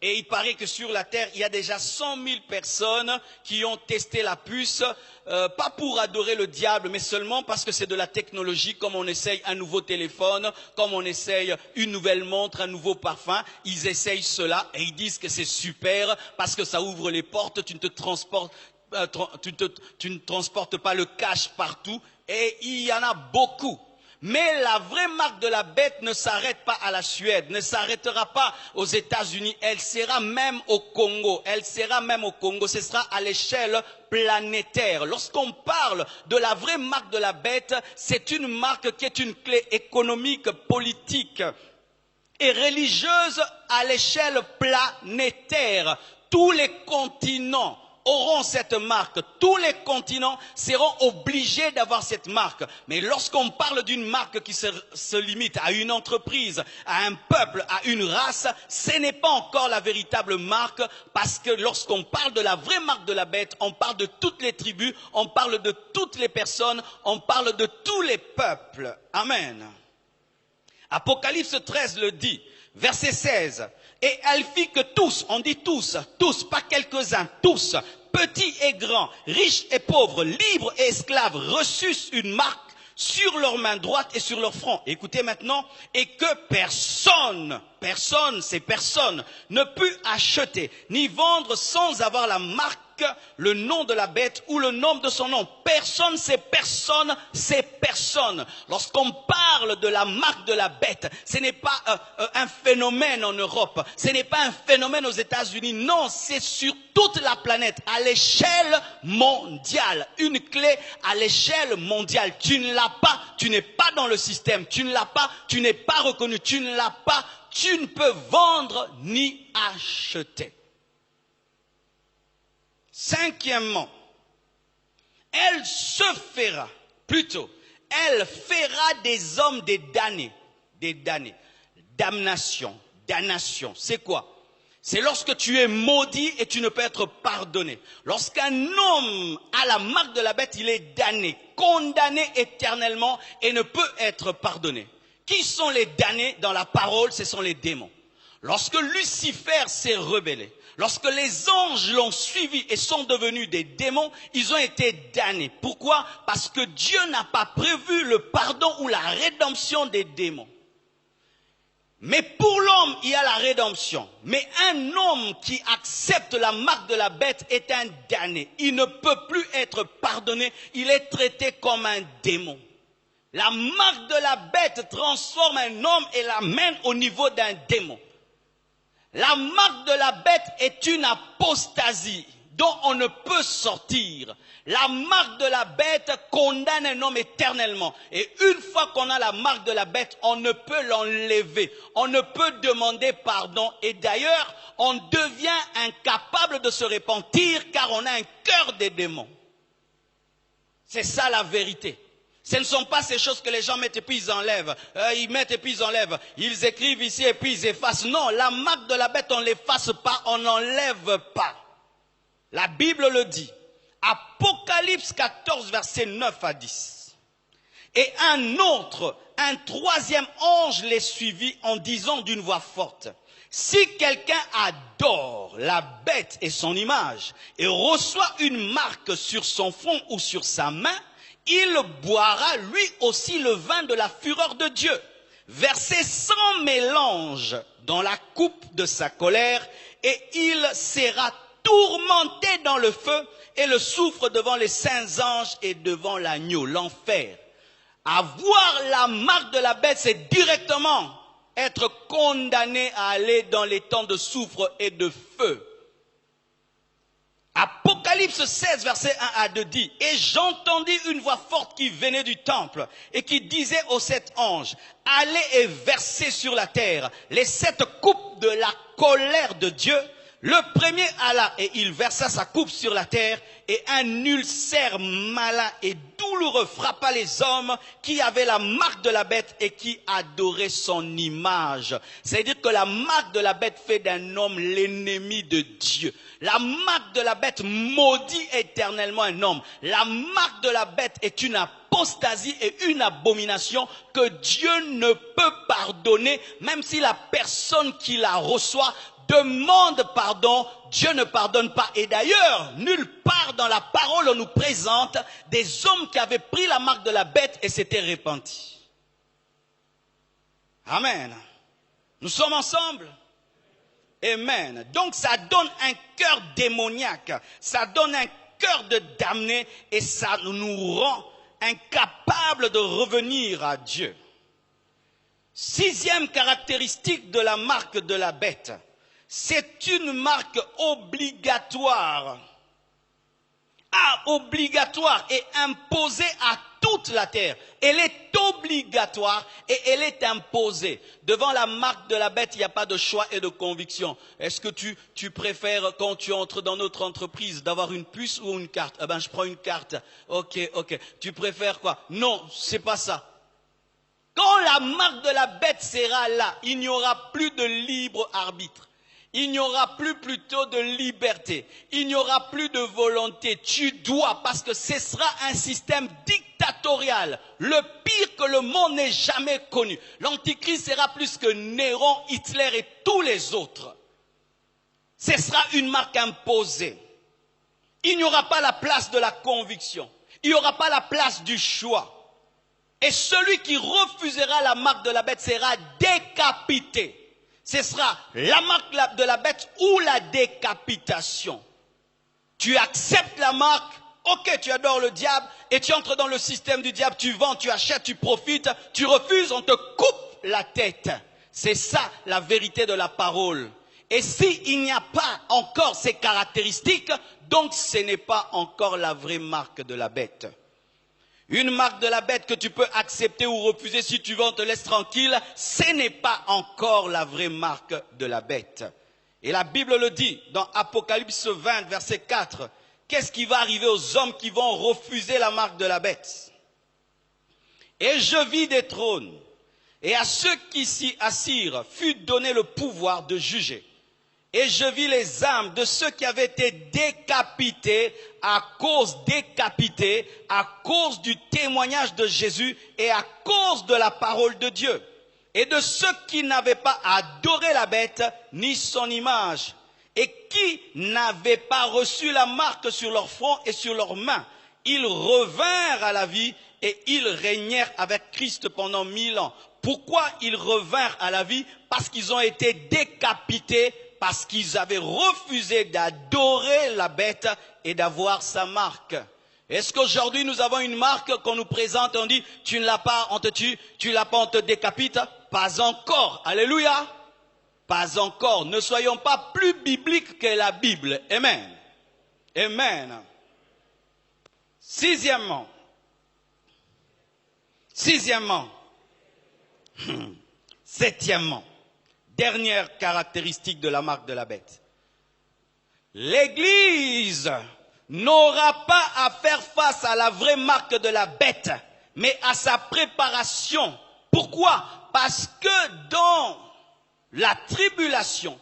Et il paraît que sur la terre, il y a déjà 100 000 personnes qui ont testé la puce, pas pour adorer le diable, mais seulement parce que c'est de la technologie, comme on essaye un nouveau téléphone, comme on essaye une nouvelle montre, un nouveau parfum. Ils essayent cela et ils disent que c'est super parce que ça ouvre les portes, tu ne transportes pas le cash partout. Et il y en a beaucoup. Mais la vraie marque de la bête ne s'arrête pas à la Suède, ne s'arrêtera pas aux États-Unis, elle sera même au Congo. Ce sera à l'échelle planétaire. Lorsqu'on parle de la vraie marque de la bête, c'est une marque qui est une clé économique, politique et religieuse à l'échelle planétaire. Tous les continents auront cette marque. Tous les continents seront obligés d'avoir cette marque. Mais lorsqu'on parle d'une marque qui se limite à une entreprise, à un peuple, à une race, ce n'est pas encore la véritable marque, parce que lorsqu'on parle de la vraie marque de la bête, on parle de toutes les tribus, on parle de toutes les personnes, on parle de tous les peuples. Amen. Apocalypse 13 le dit, verset 16. Et elle fit que tous, on dit tous, pas quelques-uns, tous, petits et grands, riches et pauvres, libres et esclaves, reçussent une marque sur leur main droite et sur leur front. Écoutez maintenant, et que personne ne put acheter ni vendre sans avoir la marque, le nom de la bête ou le nom de son nom. Personne, c'est personne, c'est personne. Lorsqu'on parle de la marque de la bête, ce n'est pas un phénomène en Europe, ce n'est pas un phénomène aux États-Unis, non, c'est sur toute la planète, à l'échelle mondiale, une clé à l'échelle mondiale. Tu ne l'as pas, tu n'es pas dans le système, tu ne l'as pas, tu n'es pas reconnu, tu ne l'as pas, tu ne peux vendre ni acheter. Cinquièmement, elle fera des hommes des damnés. Damnation, c'est quoi? C'est lorsque tu es maudit et tu ne peux être pardonné. Lorsqu'un homme a la marque de la bête, il est damné, condamné éternellement et ne peut être pardonné. Qui sont les damnés dans la parole? Ce sont les démons. Lorsque Lucifer s'est rebellé, lorsque les anges l'ont suivi et sont devenus des démons, ils ont été damnés. Pourquoi? Parce que Dieu n'a pas prévu le pardon ou la rédemption des démons. Mais pour l'homme, il y a la rédemption. Mais un homme qui accepte la marque de la bête est un damné. Il ne peut plus être pardonné. Il est traité comme un démon. La marque de la bête transforme un homme et l'amène au niveau d'un démon. La marque de la bête est une apostasie dont on ne peut sortir. La marque de la bête condamne un homme éternellement. Et une fois qu'on a la marque de la bête, on ne peut l'enlever. On ne peut demander pardon. Et d'ailleurs, on devient incapable de se repentir car on a un cœur des démons. C'est ça la vérité. Ce ne sont pas ces choses que les gens mettent et puis ils enlèvent. Ils mettent et puis ils enlèvent. Ils écrivent ici et puis ils effacent. Non, la marque de la bête, on ne l'efface pas, on n'enlève pas. La Bible le dit. Apocalypse 14, versets 9 à 10. Et un troisième ange les suivit en disant d'une voix forte: si quelqu'un adore la bête et son image et reçoit une marque sur son front ou sur sa main, il boira lui aussi le vin de la fureur de Dieu, versé sans mélange dans la coupe de sa colère, et il sera tourmenté dans le feu et le soufre devant les saints anges et devant l'agneau, l'enfer. Avoir la marque de la bête, c'est directement être condamné à aller dans les temps de soufre et de feu. Apocalypse 16, verset 1 à 2 dit: et j'entendis une voix forte qui venait du temple et qui disait aux 7 anges: allez et versez sur la terre les 7 coupes de la colère de Dieu. Le premier alla et il versa sa coupe sur la terre, et un ulcère malin et douloureux frappa les hommes qui avaient la marque de la bête et qui adoraient son image. C'est-à-dire que la marque de la bête fait d'un homme l'ennemi de Dieu. La marque de la bête maudit éternellement un homme. La marque de la bête est une apostasie et une abomination que Dieu ne peut pardonner, même si la personne qui la reçoit demande pardon, Dieu ne pardonne pas. Et d'ailleurs, nulle part dans la parole on nous présente des hommes qui avaient pris la marque de la bête et s'étaient repentis. Amen. Nous sommes ensemble? Amen. Donc ça donne un cœur démoniaque, ça donne un cœur de damné et ça nous rend incapables de revenir à Dieu. 6e caractéristique de la marque de la bête. C'est une marque obligatoire. Obligatoire et imposée à toute la terre. Elle est obligatoire et elle est imposée. Devant la marque de la bête, il n'y a pas de choix et de conviction. Est-ce que tu préfères, quand tu entres dans notre entreprise, d'avoir une puce ou une carte? Eh ben, je prends une carte. Ok. Tu préfères quoi? Non, c'est pas ça. Quand la marque de la bête sera là, il n'y aura plus de libre arbitre. Il n'y aura plus plutôt de liberté. Il n'y aura plus de volonté. Tu dois, parce que ce sera un système dictatorial. Le pire que le monde n'ait jamais connu. L'Antichrist sera plus que Néron, Hitler et tous les autres. Ce sera une marque imposée. Il n'y aura pas la place de la conviction. Il n'y aura pas la place du choix. Et celui qui refusera la marque de la bête sera décapité. Ce sera la marque de la bête ou la décapitation. Tu acceptes la marque, ok, tu adores le diable et tu entres dans le système du diable, tu vends, tu achètes, tu profites, tu refuses, on te coupe la tête. C'est ça la vérité de la parole. Et s'il n'y a pas encore ces caractéristiques, donc ce n'est pas encore la vraie marque de la bête. Une marque de la bête que tu peux accepter ou refuser si tu veux, on te laisse tranquille, ce n'est pas encore la vraie marque de la bête. Et la Bible le dit dans Apocalypse 20, verset 4. Qu'est-ce qui va arriver aux hommes qui vont refuser la marque de la bête? Et je vis des trônes, et à ceux qui s'y assirent fut donné le pouvoir de juger. Et je vis les âmes de ceux qui avaient été décapités à cause du témoignage de Jésus et à cause de la parole de Dieu. Et de ceux qui n'avaient pas adoré la bête ni son image et qui n'avaient pas reçu la marque sur leur front et sur leurs mains. Ils revinrent à la vie et ils régnèrent avec Christ pendant 1000 ans. Pourquoi ils revinrent à la vie? Parce qu'ils ont été décapités, parce qu'ils avaient refusé d'adorer la bête et d'avoir sa marque. Est-ce qu'aujourd'hui nous avons une marque qu'on nous présente, on dit tu ne l'as pas, on te tue, tu l'as pas, on te décapite? Pas encore. Alléluia. Pas encore. Ne soyons pas plus bibliques que la Bible. Amen. Amen. Sixièmement, septièmement, dernière caractéristique de la marque de la bête. L'Église n'aura pas à faire face à la vraie marque de la bête, mais à sa préparation. Pourquoi? Parce que dans la tribulation,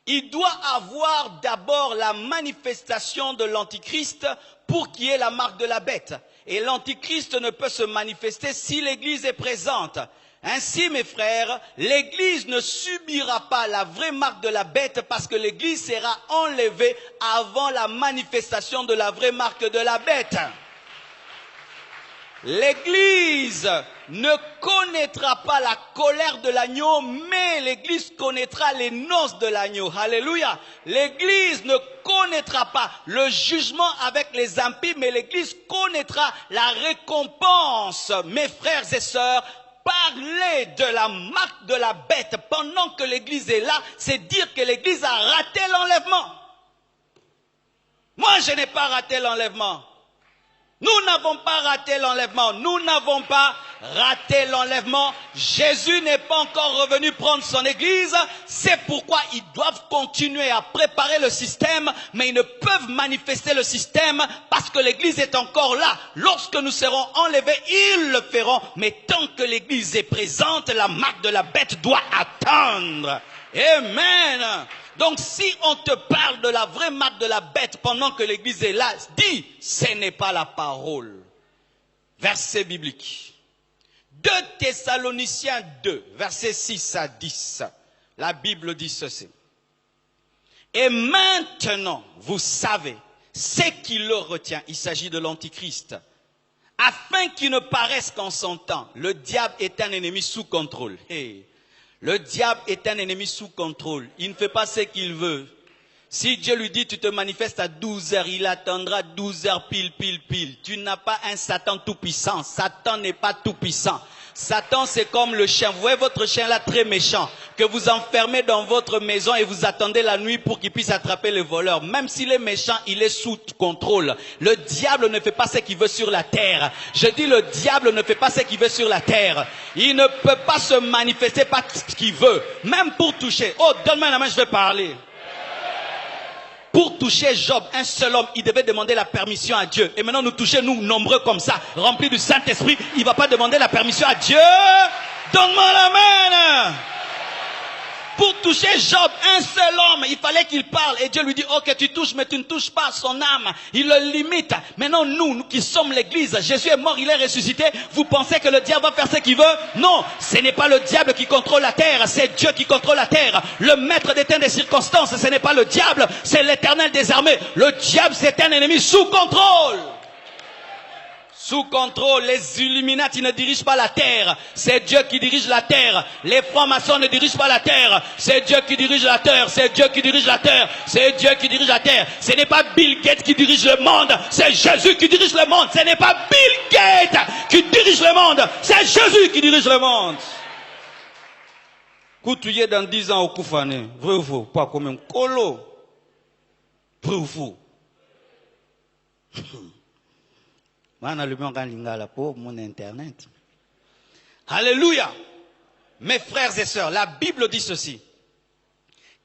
il doit avoir d'abord la manifestation de l'Antichrist pour qu'il y ait la marque de la bête. Et l'Antichrist ne peut se manifester si l'Église est présente. Ainsi, mes frères, l'Église ne subira pas la vraie marque de la bête parce que l'Église sera enlevée avant la manifestation de la vraie marque de la bête. L'Église ne connaîtra pas la colère de l'agneau, mais l'Église connaîtra les noces de l'agneau. Alléluia. L'Église ne connaîtra pas le jugement avec les impies, mais l'Église connaîtra la récompense. Mes frères et sœurs, parler de la marque de la bête pendant que l'Église est là, c'est dire que l'Église a raté l'enlèvement. Moi, je n'ai pas raté l'enlèvement. Nous n'avons pas raté l'enlèvement. Nous n'avons pas raté l'enlèvement. Jésus n'est pas encore revenu prendre son église. C'est pourquoi ils doivent continuer à préparer le système, mais ils ne peuvent manifester le système parce que l'église est encore là. Lorsque nous serons enlevés, ils le feront. Mais tant que l'église est présente, la marque de la bête doit attendre. Amen. Donc si on te parle de la vraie marque de la bête pendant que l'église est là, dis, ce n'est pas la parole. Verset biblique. 2 Thessaloniciens 2, versets 6 à 10. La Bible dit ceci. Et maintenant, vous savez, ce qui le retient, il s'agit de l'Antichrist, afin qu'il ne paraisse qu'en son temps. Le diable est un ennemi sous contrôle. Hey. Le diable est un ennemi sous contrôle. Il ne fait pas ce qu'il veut. Si Dieu lui dit, tu te manifestes à 12h, il attendra 12h pile. Tu n'as pas un Satan tout puissant. Satan n'est pas tout puissant. Satan, c'est comme le chien. Vous voyez votre chien là très méchant, que vous enfermez dans votre maison et vous attendez la nuit pour qu'il puisse attraper les voleurs. Même s'il est méchant, il est sous contrôle. Le diable ne fait pas ce qu'il veut sur la terre. Je dis le diable ne fait pas ce qu'il veut sur la terre. Il ne peut pas se manifester par ce qu'il veut. Même pour toucher. Oh, donne-moi la main, je vais parler. Pour toucher Job, un seul homme, il devait demander la permission à Dieu. Et maintenant nous touchons, nous, nombreux comme ça, remplis du Saint-Esprit, il ne va pas demander la permission à Dieu. Donne-moi la main. Pour toucher Job, un seul homme, il fallait qu'il parle. Et Dieu lui dit, ok, tu touches, mais tu ne touches pas son âme. Il le limite. Maintenant, nous qui sommes l'église, Jésus est mort, il est ressuscité. Vous pensez que le diable va faire ce qu'il veut? Non, ce n'est pas le diable qui contrôle la terre, c'est Dieu qui contrôle la terre. Le maître des temps des circonstances, ce n'est pas le diable, c'est l'Éternel des armées. Le diable, c'est un ennemi sous contrôle. Sous contrôle, les Illuminati ne dirigent pas la terre. C'est Dieu qui dirige la terre. Les francs-maçons ne dirigent pas la terre. C'est Dieu qui dirige la terre. C'est Dieu qui dirige la terre. C'est Dieu qui dirige la terre. Ce n'est pas Bill Gates qui dirige le monde. C'est Jésus qui dirige le monde. Ce n'est pas Bill Gates qui dirige le monde. C'est Jésus qui dirige le monde. Coutouillé dans 10 ans au Koufane. Vrai ou faux? Pas comme un colo. Vrai ou faux? Pour mon internet. Alléluia. Mes frères et sœurs, la Bible dit ceci.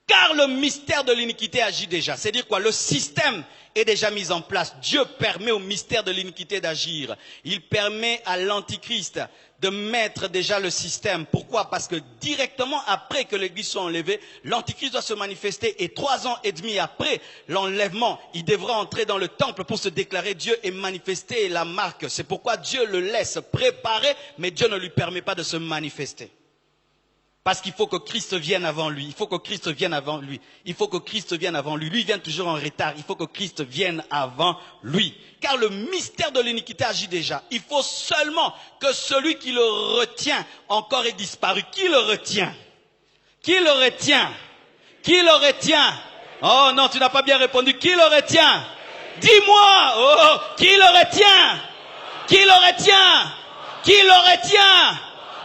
Car le mystère de l'iniquité agit déjà. C'est-à-dire quoi? Le système est déjà mis en place. Dieu permet au mystère de l'iniquité d'agir. Il permet à l'Antichrist de mettre déjà le système. Pourquoi? Parce que directement après que l'église soit enlevée, l'Antichrist doit se manifester et 3 ans et demi après l'enlèvement, il devra entrer dans le temple pour se déclarer Dieu et manifester la marque. C'est pourquoi Dieu le laisse préparer, mais Dieu ne lui permet pas de se manifester. Parce qu'il faut que Christ vienne avant lui. Il faut que Christ vienne avant lui. Il faut que Christ vienne avant lui. Lui, il vient toujours en retard. Il faut que Christ vienne avant lui. Car le mystère de l'iniquité agit déjà. Il faut seulement que celui qui le retient encore ait disparu. Qui le retient? Qui le retient? Qui le retient? Oh non, tu n'as pas bien répondu. Qui le retient? Dis-moi. Oh, qui le retient? Qui le retient? Qui le retient?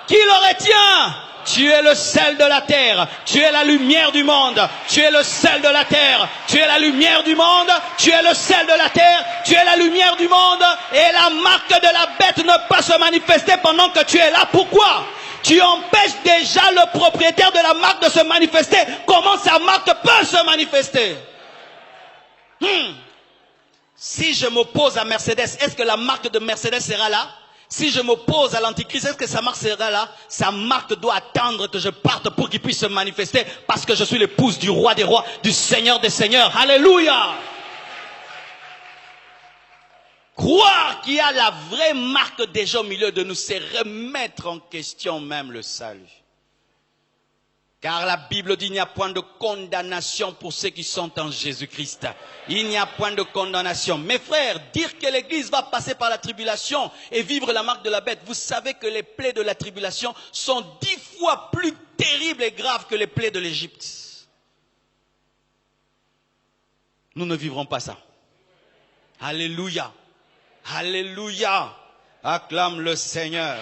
Qui le retient? Tu es le sel de la terre. Tu es la lumière du monde. Tu es le sel de la terre. Tu es la lumière du monde. Tu es le sel de la terre. Tu es la lumière du monde. Et la marque de la bête ne peut pas se manifester pendant que tu es là. Pourquoi? Tu empêches déjà le propriétaire de la marque de se manifester. Comment sa marque peut se manifester? Si je m'oppose à Mercedes, est-ce que la marque de Mercedes sera là? Si je m'oppose à l'Antichrist, est-ce que sa marque sera là? Sa marque doit attendre que je parte pour qu'il puisse se manifester, parce que je suis l'épouse du roi des rois, du Seigneur des seigneurs. Alléluia! Croire qu'il y a la vraie marque déjà au milieu de nous, c'est remettre en question même le salut. Car la Bible dit qu'il n'y a point de condamnation pour ceux qui sont en Jésus-Christ. Il n'y a point de condamnation. Mes frères, dire que l'Église va passer par la tribulation et vivre la marque de la bête, vous savez que les plaies de la tribulation sont 10 fois plus terribles et graves que les plaies de l'Égypte. Nous ne vivrons pas ça. Alléluia. Alléluia. Acclame le Seigneur.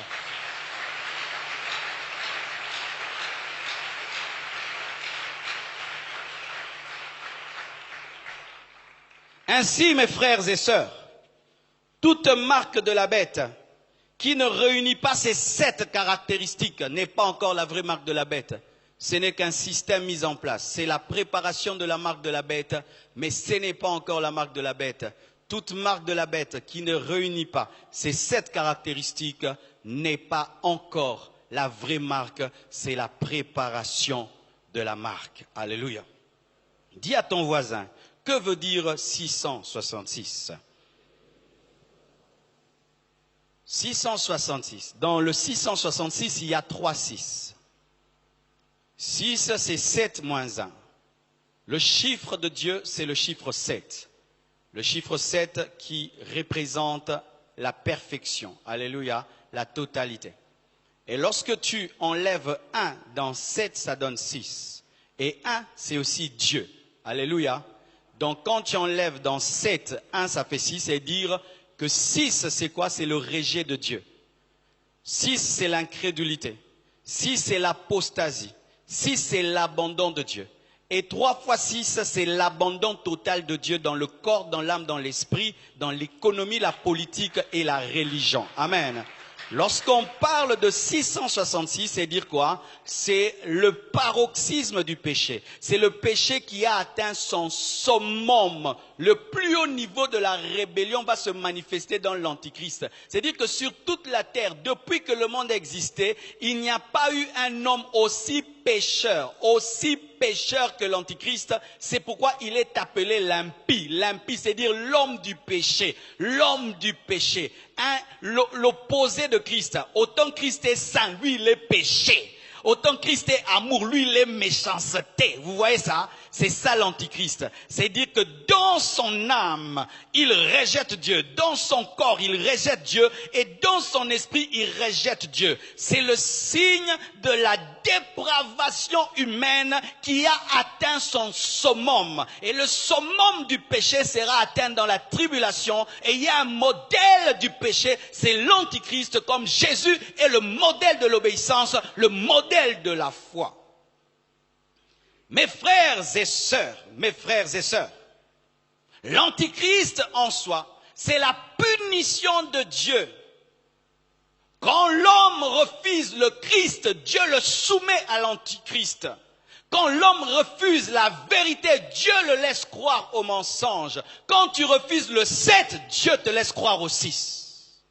Ainsi, mes frères et sœurs, toute marque de la bête qui ne réunit pas ces 7 caractéristiques n'est pas encore la vraie marque de la bête. Ce n'est qu'un système mis en place. C'est la préparation de la marque de la bête, mais ce n'est pas encore la marque de la bête. Toute marque de la bête qui ne réunit pas ces 7 caractéristiques n'est pas encore la vraie marque. C'est la préparation de la marque. Alléluia. Dis à ton voisin, que veut dire 666? 666. Dans le 666, il y a 3 6. 6, c'est 7 moins 1. Le chiffre de Dieu, c'est le chiffre 7. Le chiffre 7 qui représente la perfection. Alléluia, la totalité. Et lorsque tu enlèves 1 dans 7, ça donne 6. Et 1, c'est aussi Dieu. Alléluia. Donc quand tu enlèves dans 7, 1 ça fait 6, et dire que 6 c'est quoi? C'est le rejet de Dieu. 6 c'est l'incrédulité. 6 c'est l'apostasie. 6 c'est l'abandon de Dieu. Et 3 fois 6 c'est l'abandon total de Dieu dans le corps, dans l'âme, dans l'esprit, dans l'économie, la politique et la religion. Amen. Lorsqu'on parle de 666, c'est dire quoi? C'est le paroxysme du péché. C'est le péché qui a atteint son summum. Le plus haut niveau de la rébellion va se manifester dans l'Antichrist. C'est-à-dire que sur toute la terre, depuis que le monde existait, il n'y a pas eu un homme aussi pécheur que l'Antichrist. C'est pourquoi il est appelé l'impie. L'impie, c'est-à-dire l'homme du péché. L'homme du péché. L'opposé de Christ. Autant Christ est saint, lui il est péché. Autant Christ est amour, lui il est méchanceté. Vous voyez ça? C'est ça l'Antichrist. C'est-à-dire que dans son âme, il rejette Dieu. Dans son corps, il rejette Dieu. Et dans son esprit, il rejette Dieu. C'est le signe de la dépravation humaine qui a atteint son summum. Et le summum du péché sera atteint dans la tribulation. Et il y a un modèle du péché, c'est l'Antichrist, comme Jésus est le modèle de l'obéissance, le modèle de la foi. Mes frères et sœurs, l'Antichrist en soi, c'est la punition de Dieu. Quand l'homme refuse le Christ, Dieu le soumet à l'Antichrist. Quand l'homme refuse la vérité, Dieu le laisse croire au mensonge. Quand tu refuses le 7, Dieu te laisse croire au 6.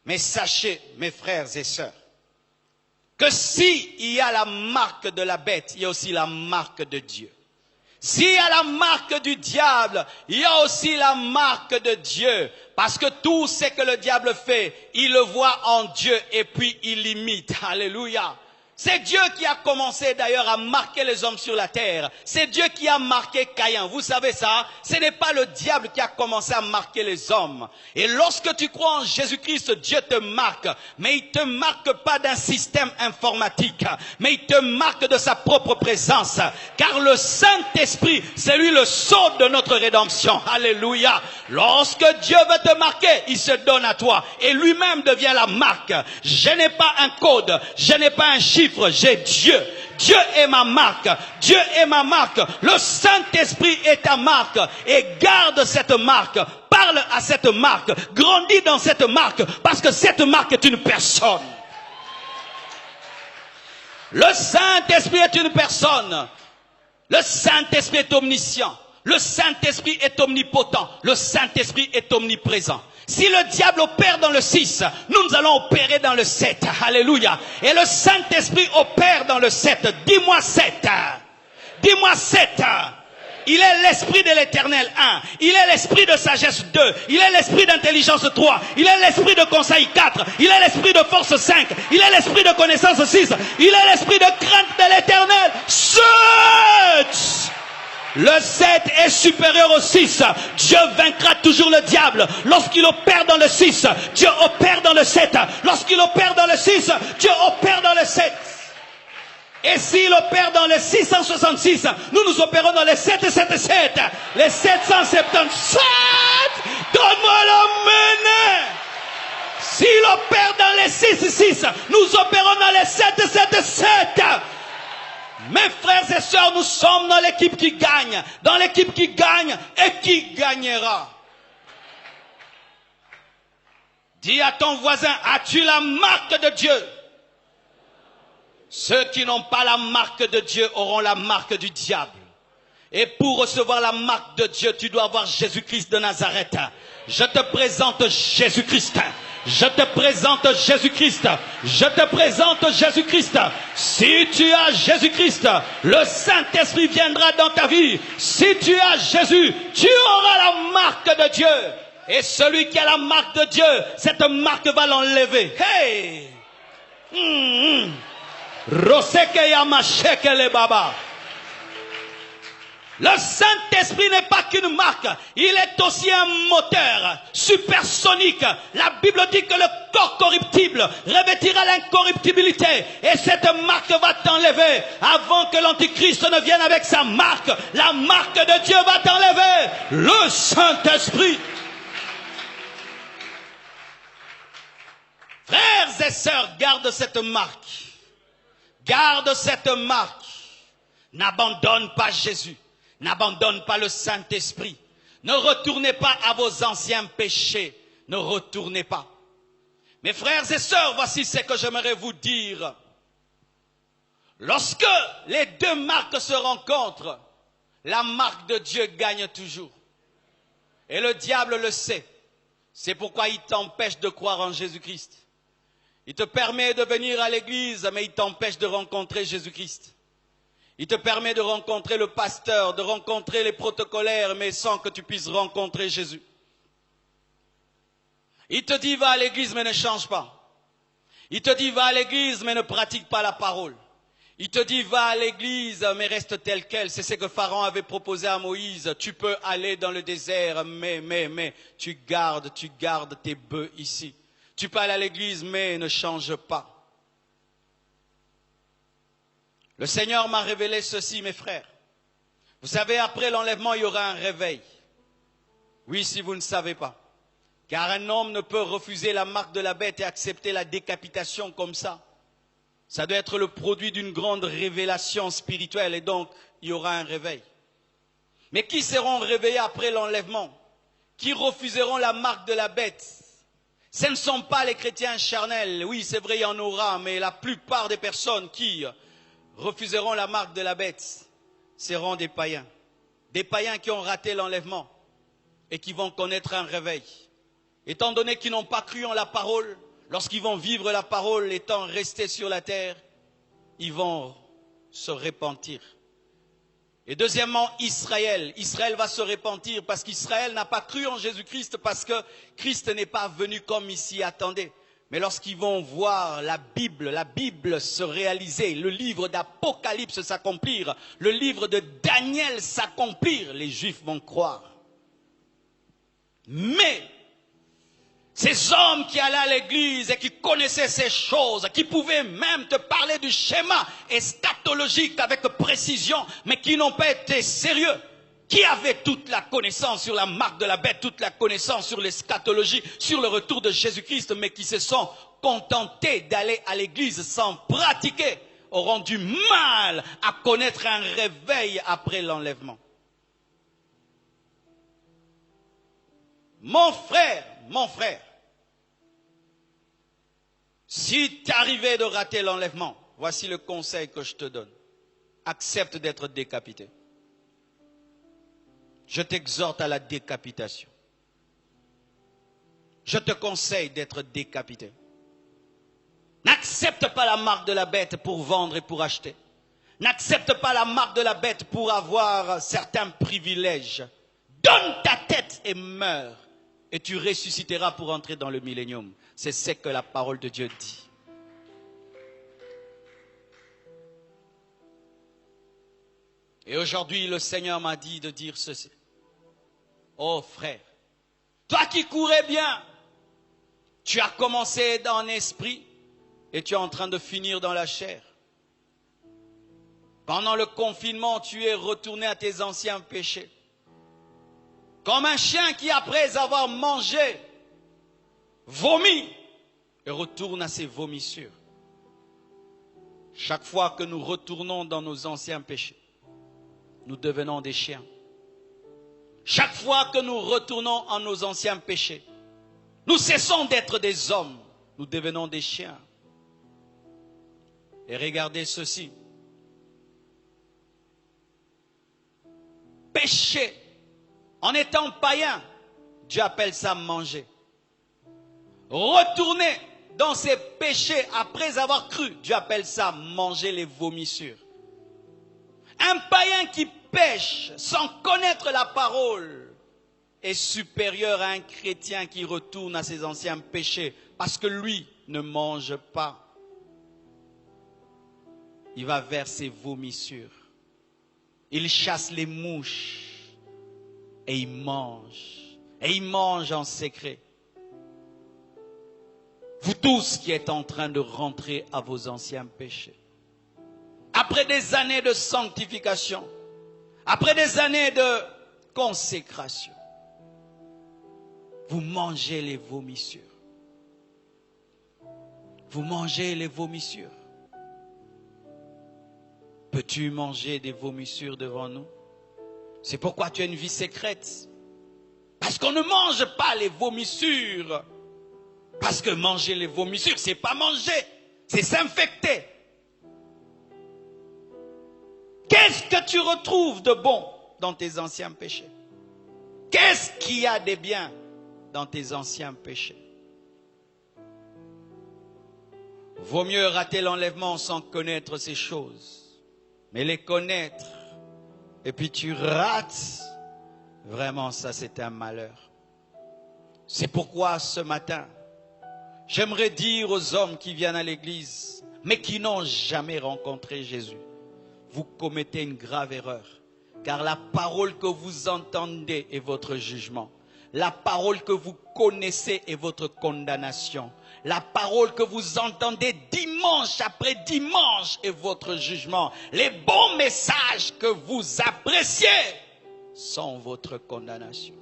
Mais sachez, mes frères et sœurs, que si il y a la marque de la bête, il y a aussi la marque de Dieu. S'il y a la marque du diable, il y a aussi la marque de Dieu. Parce que tout ce que le diable fait, il le voit en Dieu et puis il l'imite. Alléluia. C'est Dieu qui a commencé d'ailleurs à marquer les hommes sur la terre. C'est Dieu qui a marqué Caïn. Vous savez ça? Ce n'est pas le diable qui a commencé à marquer les hommes. Et lorsque tu crois en Jésus-Christ, Dieu te marque. Mais il ne te marque pas d'un système informatique. Mais il te marque de sa propre présence. Car le Saint-Esprit, c'est lui le sceau de notre rédemption. Alléluia. Lorsque Dieu veut te marquer, il se donne à toi. Et lui-même devient la marque. Je n'ai pas un code. Je n'ai pas un chiffre. chiffre, j'ai Dieu. Dieu est ma marque. Dieu est ma marque. Le Saint-Esprit est ta marque. Et garde cette marque. Parle à cette marque. Grandis dans cette marque. Parce que cette marque est une personne. Le Saint-Esprit est une personne. Le Saint-Esprit est omniscient. Le Saint-Esprit est omnipotent. Le Saint-Esprit est omniprésent. Si le diable opère dans le 6, nous allons opérer dans le 7. Alléluia. Et le Saint-Esprit opère dans le 7. Dis-moi 7. Dis-moi 7. Il est l'esprit de l'éternel 1. Il est l'esprit de sagesse 2. Il est l'esprit d'intelligence 3. Il est l'esprit de conseil 4. Il est l'esprit de force 5. Il est l'esprit de connaissance 6. Il est l'esprit de crainte de l'éternel 7. Le 7 est supérieur au 6. Dieu vaincra toujours le diable. Lorsqu'il opère dans le 6, Dieu opère dans le 7. Lorsqu'il opère dans le 6, Dieu opère dans le 7. Et s'il opère dans le 666, nous opérons dans les 777. Les 777. Donne-moi le mener. S'il opère dans les 66, nous opérons dans les 777. Mes frères et sœurs, nous sommes dans l'équipe qui gagne. Dans l'équipe qui gagne et qui gagnera. Dis à ton voisin, as-tu la marque de Dieu? Ceux qui n'ont pas la marque de Dieu auront la marque du diable. Et pour recevoir la marque de Dieu, tu dois avoir Jésus-Christ de Nazareth. Je te présente Jésus-Christ. Je te présente Jésus-Christ. Je te présente Jésus-Christ. Si tu as Jésus-Christ, le Saint-Esprit viendra dans ta vie. Si tu as Jésus, tu auras la marque de Dieu. Et celui qui a la marque de Dieu, cette marque va l'enlever. Hey! Roseke yamasheke le baba. Le Saint-Esprit n'est pas qu'une marque, il est aussi un moteur supersonique. La Bible dit que le corps corruptible revêtira l'incorruptibilité. Et cette marque va t'enlever avant que l'Antichrist ne vienne avec sa marque. La marque de Dieu va t'enlever. Le Saint-Esprit. Frères et sœurs, garde cette marque. Garde cette marque. N'abandonne pas Jésus. N'abandonne pas le Saint-Esprit. Ne retournez pas à vos anciens péchés. Ne retournez pas. Mes frères et sœurs, voici ce que j'aimerais vous dire. Lorsque les deux marques se rencontrent, la marque de Dieu gagne toujours. Et le diable le sait. C'est pourquoi il t'empêche de croire en Jésus-Christ. Il te permet de venir à l'église, mais il t'empêche de rencontrer Jésus-Christ. Il te permet de rencontrer le pasteur, de rencontrer les protocolaires, mais sans que tu puisses rencontrer Jésus. Il te dit, va à l'église, mais ne change pas. Il te dit, va à l'église, mais ne pratique pas la parole. Il te dit, va à l'église, mais reste tel quel. C'est ce que Pharaon avait proposé à Moïse. Tu peux aller dans le désert, mais tu gardes tes bœufs ici. Tu peux aller à l'église, mais ne change pas. Le Seigneur m'a révélé ceci, mes frères. Vous savez, après l'enlèvement, il y aura un réveil. Oui, si vous ne savez pas. Car un homme ne peut refuser la marque de la bête et accepter la décapitation comme ça. Ça doit être le produit d'une grande révélation spirituelle et donc, il y aura un réveil. Mais qui seront réveillés après l'enlèvement? Qui refuseront la marque de la bête? Ce ne sont pas les chrétiens charnels. Oui, c'est vrai, il y en aura, mais la plupart des personnes qui refuseront la marque de la bête seront des païens. Des païens qui ont raté l'enlèvement et qui vont connaître un réveil. Étant donné qu'ils n'ont pas cru en la parole, lorsqu'ils vont vivre la parole étant restés sur la terre, ils vont se repentir. Et deuxièmement, Israël. Israël va se repentir parce qu'Israël n'a pas cru en Jésus-Christ parce que Christ n'est pas venu comme il s'y attendait. Mais lorsqu'ils vont voir la Bible se réaliser, le livre d'Apocalypse s'accomplir, le livre de Daniel s'accomplir, les Juifs vont croire. Mais ces hommes qui allaient à l'église et qui connaissaient ces choses, qui pouvaient même te parler du schéma eschatologique avec précision, mais qui n'ont pas été sérieux, qui avaient toute la connaissance sur la marque de la bête, toute la connaissance sur l'eschatologie, sur le retour de Jésus-Christ, mais qui se sont contentés d'aller à l'église sans pratiquer. auront du mal à connaître un réveil après l'enlèvement. Mon frère, si tu arrivais de rater l'enlèvement, voici le conseil que je te donne. Accepte d'être décapité. Je t'exhorte à la décapitation. Je te conseille d'être décapité. N'accepte pas la marque de la bête pour vendre et pour acheter. N'accepte pas la marque de la bête pour avoir certains privilèges. Donne ta tête et meurs. Et tu ressusciteras pour entrer dans le millénium. C'est ce que la parole de Dieu dit. Et aujourd'hui, le Seigneur m'a dit de dire ceci. Oh frère, toi qui courais bien, tu as commencé dans l'esprit et tu es en train de finir dans la chair. Pendant le confinement, tu es retourné à tes anciens péchés. Comme un chien qui, après avoir mangé, vomit et retourne à ses vomissures. Chaque fois que nous retournons dans nos anciens péchés, nous devenons des chiens. Chaque fois que nous retournons en nos anciens péchés, nous cessons d'être des hommes, nous devenons des chiens. Et regardez ceci. Péché, en étant païen, Dieu appelle ça manger. Retourner dans ses péchés après avoir cru, Dieu appelle ça manger les vomissures. Un païen qui pêche sans connaître la parole est supérieur à un chrétien qui retourne à ses anciens péchés parce que lui ne mange pas. Il va vers ses vomissures. Il chasse les mouches et il mange. Et il mange en secret. Vous tous qui êtes en train de rentrer à vos anciens péchés. Après des années de sanctification, après des années de consécration, vous mangez les vomissures. Vous mangez les vomissures. Peux-tu manger des vomissures devant nous? C'est pourquoi tu as une vie secrète. Parce qu'on ne mange pas les vomissures. Parce que manger les vomissures, c'est pas manger, c'est s'infecter. Qu'est-ce que tu retrouves de bon dans tes anciens péchés? Qu'est-ce qu'il y a de bien dans tes anciens péchés? Vaut mieux rater l'enlèvement sans connaître ces choses. Mais les connaître, et puis tu rates, vraiment ça c'est un malheur. C'est pourquoi ce matin, j'aimerais dire aux hommes qui viennent à l'église, mais qui n'ont jamais rencontré Jésus, vous commettez une grave erreur. Car la parole que vous entendez est votre jugement. La parole que vous connaissez est votre condamnation. La parole que vous entendez dimanche après dimanche est votre jugement. Les bons messages que vous appréciez sont votre condamnation.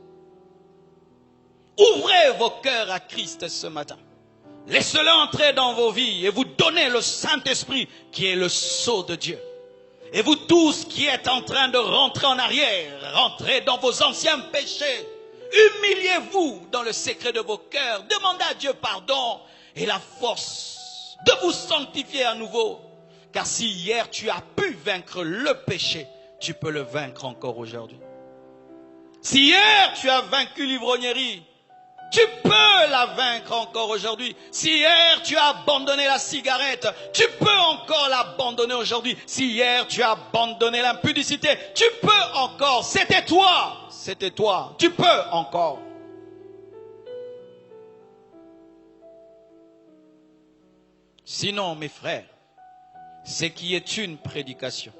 Ouvrez vos cœurs à Christ ce matin. Laissez-le entrer dans vos vies et vous donnez le Saint-Esprit qui est le sceau de Dieu. Et vous tous qui êtes en train de rentrer en arrière, rentrez dans vos anciens péchés. Humiliez-vous dans le secret de vos cœurs. Demandez à Dieu pardon et la force de vous sanctifier à nouveau. Car si hier tu as pu vaincre le péché, tu peux le vaincre encore aujourd'hui. Si hier tu as vaincu l'ivrognerie, tu peux la vaincre encore aujourd'hui. Si hier tu as abandonné la cigarette, tu peux encore l'abandonner aujourd'hui. Si hier tu as abandonné l'impudicité, tu peux encore. C'était toi, tu peux encore. Sinon, mes frères, ce qui est une prédication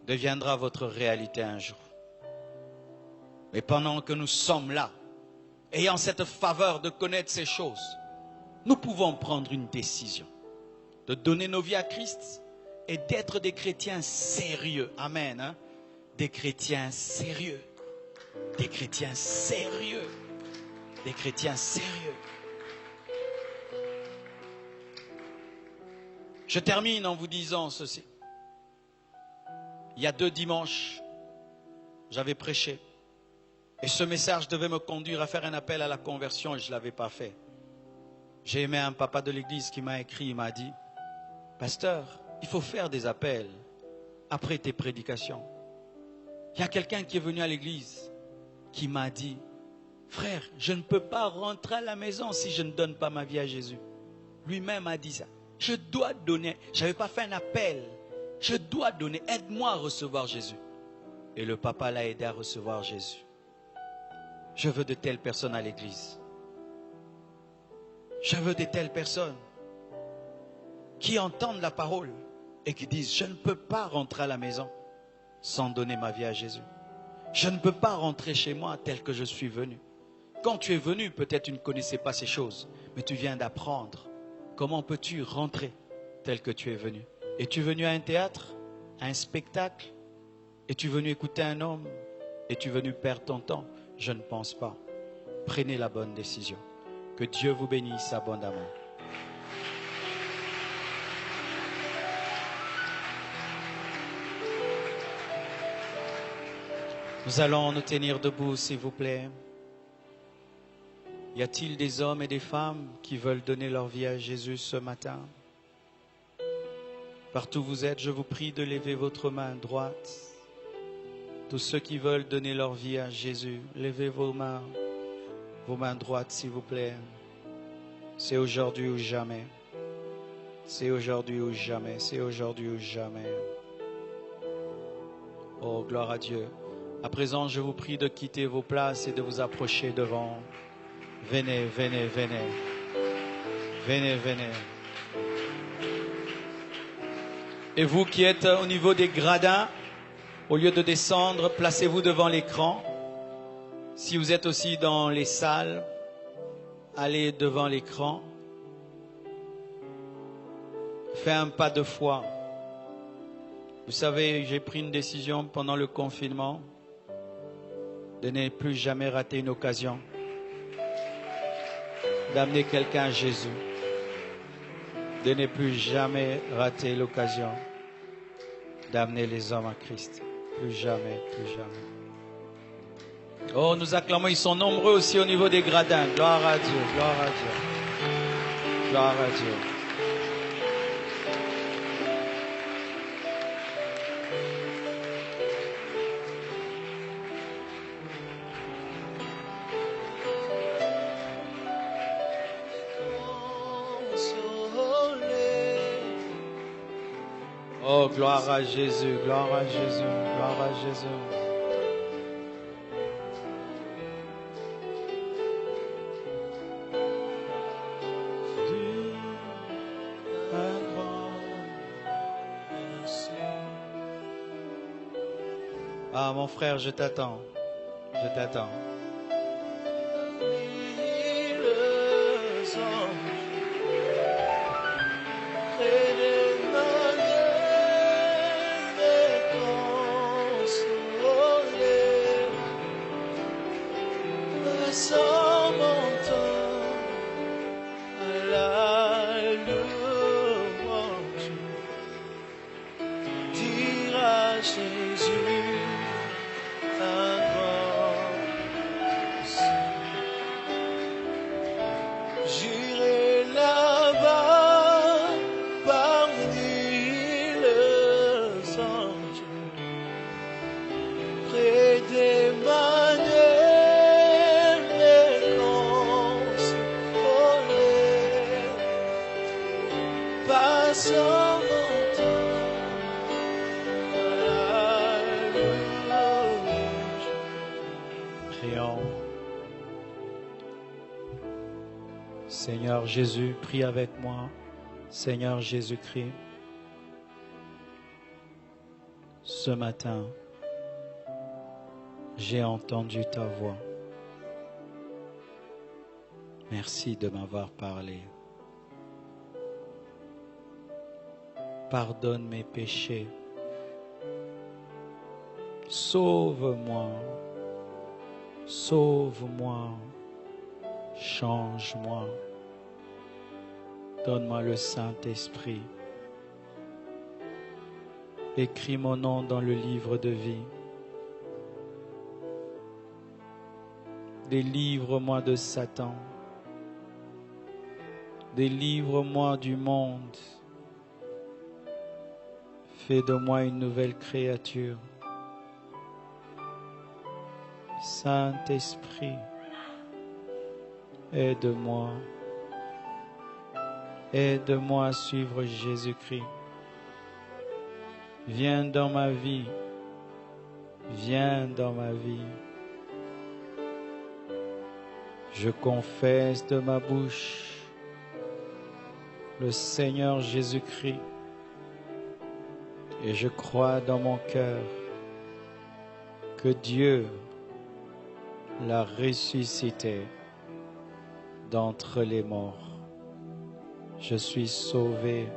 deviendra votre réalité un jour. Mais pendant que nous sommes là, ayant cette faveur de connaître ces choses, nous pouvons prendre une décision de donner nos vies à Christ et d'être des chrétiens sérieux. Amen. Hein? Des chrétiens sérieux. Des chrétiens sérieux. Des chrétiens sérieux. Je termine en vous disant ceci. Il y a 2 dimanches, j'avais prêché. Et ce message devait me conduire à faire un appel à la conversion et je ne l'avais pas fait. J'ai aimé un papa de l'église qui m'a écrit, il m'a dit, « Pasteur, il faut faire des appels après tes prédications. » Il y a quelqu'un qui est venu à l'église qui m'a dit, « Frère, je ne peux pas rentrer à la maison si je ne donne pas ma vie à Jésus. » Lui-même a dit ça. Je dois donner. Je n'avais pas fait un appel. Je dois donner. Aide-moi à recevoir Jésus. Et le papa l'a aidé à recevoir Jésus. Je veux de telles personnes à l'église. Je veux de telles personnes qui entendent la parole et qui disent, je ne peux pas rentrer à la maison sans donner ma vie à Jésus. Je ne peux pas rentrer chez moi tel que je suis venu. Quand tu es venu, peut-être tu ne connaissais pas ces choses, mais tu viens d'apprendre. Comment peux-tu rentrer tel que tu es venu? Es-tu venu à un théâtre, à un spectacle? Es-tu venu écouter un homme? Es-tu venu perdre ton temps? Je ne pense pas. Prenez la bonne décision. Que Dieu vous bénisse abondamment. Nous allons nous tenir debout, s'il vous plaît. Y a-t-il des hommes et des femmes qui veulent donner leur vie à Jésus ce matin? Partout où vous êtes, je vous prie de lever votre main droite. Tous ceux qui veulent donner leur vie à Jésus, levez vos mains droites, s'il vous plaît. C'est aujourd'hui ou jamais. C'est aujourd'hui ou jamais. C'est aujourd'hui ou jamais. Oh, gloire à Dieu. À présent, je vous prie de quitter vos places et de vous approcher devant. Venez, venez, venez. Venez, venez. Et vous qui êtes au niveau des gradins, au lieu de descendre, placez-vous devant l'écran. Si vous êtes aussi dans les salles, allez devant l'écran. Faites un pas de foi. Vous savez, j'ai pris une décision pendant le confinement de ne plus jamais rater une occasion d'amener quelqu'un à Jésus. De ne plus jamais rater l'occasion d'amener les hommes à Christ. Plus jamais, plus jamais. Oh, nous acclamons, ils sont nombreux aussi au niveau des gradins. Gloire à Dieu, gloire à Dieu. Gloire à Dieu. Oh, gloire à Jésus, gloire à Jésus, gloire à Jésus. Ah, mon frère, je t'attends. Je t'attends. Seigneur Jésus, prie avec moi. Seigneur Jésus-Christ, ce matin, j'ai entendu ta voix. Merci de m'avoir parlé. Pardonne mes péchés. Sauve-moi. Sauve-moi. Change-moi. Donne-moi le Saint-Esprit Écris mon nom dans le livre de vie. Délivre-moi de Satan. Délivre-moi du monde. Fais de moi une nouvelle créature. Saint-Esprit, aide-moi. Aide-moi à suivre Jésus-Christ. Viens dans ma vie. Viens dans ma vie. Je confesse de ma bouche le Seigneur Jésus-Christ et je crois dans mon cœur que Dieu l'a ressuscité d'entre les morts. Je suis sauvé,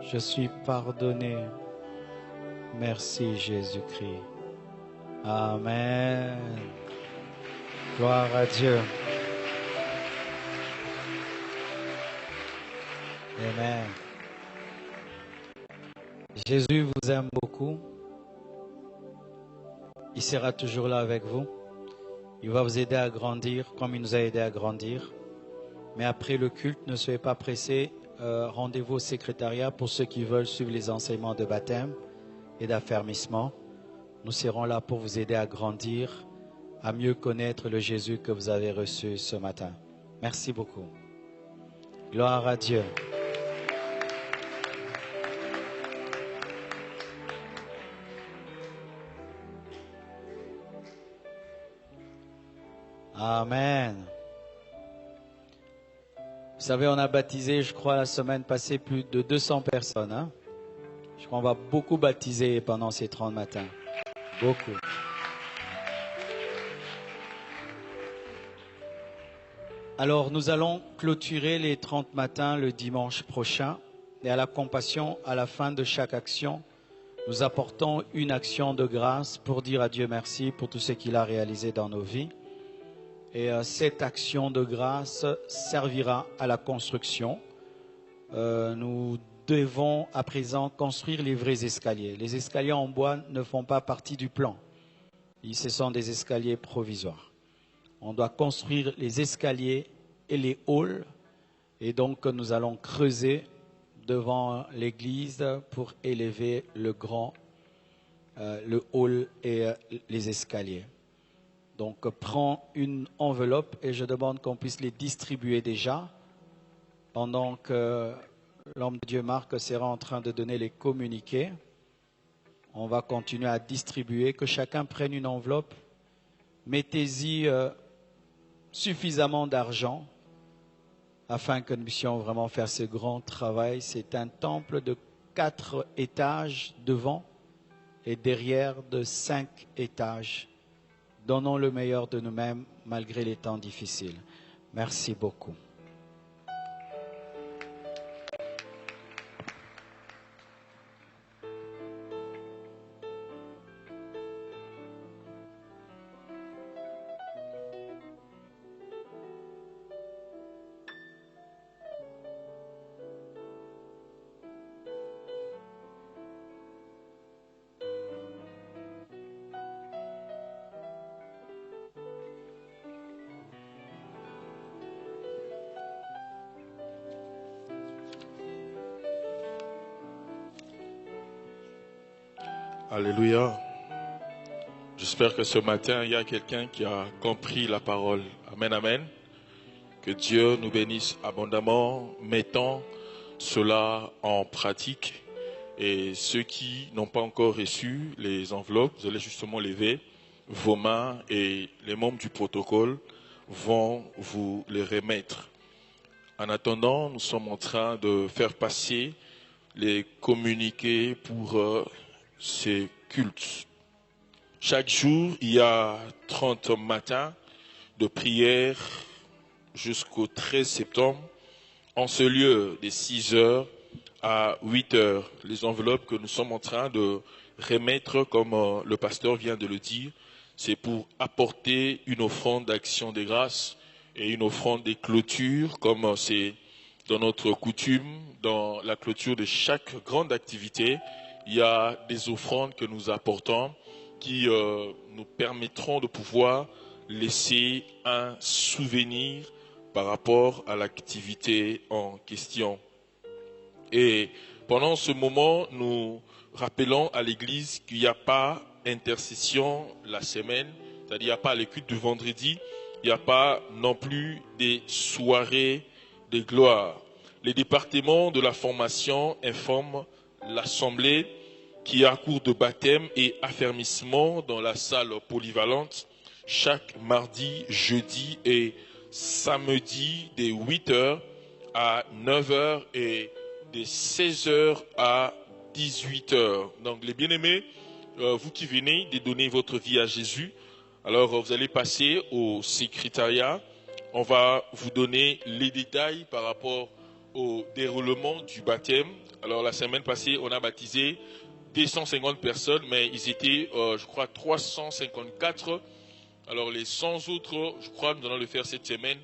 je suis pardonné. Merci Jésus-Christ. Amen. Gloire à Dieu. Amen. Jésus vous aime beaucoup. Il sera toujours là avec vous. Il va vous aider à grandir comme il nous a aidé à grandir. Mais après le culte, ne soyez pas pressés. Rendez-vous au secrétariat pour ceux qui veulent suivre les enseignements de baptême et d'affermissement. Nous serons là pour vous aider à grandir, à mieux connaître le Jésus que vous avez reçu ce matin. Merci beaucoup. Gloire à Dieu. Amen. Vous savez, on a baptisé, je crois, la semaine passée, plus de 200 personnes. Hein? Je crois qu'on va beaucoup baptiser pendant ces 30 matins. Beaucoup. Alors, nous allons clôturer les 30 matins le dimanche prochain. Et à la compassion, à la fin de chaque action, nous apportons une action de grâce pour dire à Dieu merci pour tout ce qu'il a réalisé dans nos vies. Et cette action de grâce servira à la construction. Nous devons à présent construire les vrais escaliers. Les escaliers en bois ne font pas partie du plan. Ce sont des escaliers provisoires. On doit construire les escaliers et les halls. Et donc nous allons creuser devant l'église pour élever le hall et les escaliers. Donc, prends une enveloppe et je demande qu'on puisse les distribuer déjà pendant que l'homme de Dieu Marc sera en train de donner les communiqués. On va continuer à distribuer, que chacun prenne une enveloppe. Mettez-y suffisamment d'argent afin que nous puissions vraiment faire ce grand travail. C'est un temple de 4 étages devant et derrière de 5 étages. Donnons le meilleur de nous-mêmes malgré les temps difficiles. Merci beaucoup. Alléluia. J'espère que ce matin, il y a quelqu'un qui a compris la parole. Amen, amen. Que Dieu nous bénisse abondamment. Mettons cela en pratique. Et ceux qui n'ont pas encore reçu les enveloppes, vous allez justement lever vos mains et les membres du protocole vont vous les remettre. En attendant, nous sommes en train de faire passer les communiqués pour ces cultes. Chaque jour, il y a 30 matins de prière jusqu'au 13 septembre en ce lieu de 6h à 8h. Les enveloppes que nous sommes en train de remettre, comme le pasteur vient de le dire, c'est pour apporter une offrande d'action de grâce et une offrande des clôtures, comme c'est dans notre coutume, dans la clôture de chaque grande activité. il y a des offrandes que nous apportons qui nous permettront de pouvoir laisser un souvenir par rapport à l'activité en question. Et pendant ce moment, nous rappelons à l'Église qu'il n'y a pas intercession la semaine, c'est-à-dire il n'y a pas les cultes du vendredi, il n'y a pas non plus des soirées de gloire. Les départements de la formation informent l'Assemblée qui est en cours de baptême et affermissement dans la salle polyvalente chaque mardi, jeudi et samedi de 8h à 9h et de 16h à 18h. Donc les bien-aimés, vous qui venez de donner votre vie à Jésus, alors vous allez passer au secrétariat. On va vous donner les détails par rapport au déroulement du baptême. Alors la semaine passée, on a baptisé 250 personnes, mais ils étaient, je crois, 354. Alors les 100 autres, je crois, nous allons le faire cette semaine.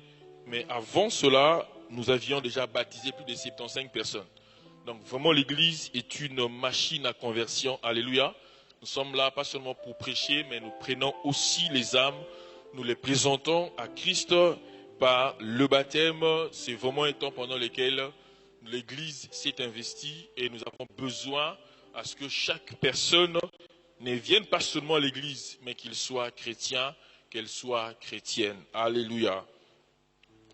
Mais avant cela, nous avions déjà baptisé plus de 75 personnes. Donc vraiment, l'Église est une machine à conversion. Alléluia. Nous sommes là pas seulement pour prêcher, mais nous prenons aussi les âmes. Nous les présentons à Christ par le baptême. C'est vraiment un temps pendant lequel l'Église s'est investie et nous avons besoin à ce que chaque personne ne vienne pas seulement à l'Église, mais qu'il soit chrétien, qu'elle soit chrétienne. Alléluia.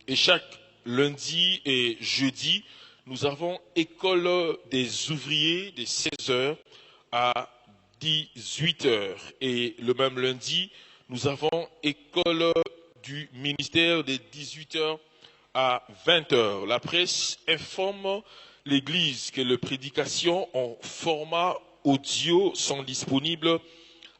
Et chaque lundi et jeudi, nous avons école des ouvriers de 16h à 18h. Et le même lundi, nous avons école du ministère de 18h à 20h. La presse informe l'Église que les prédications en format audio sont disponibles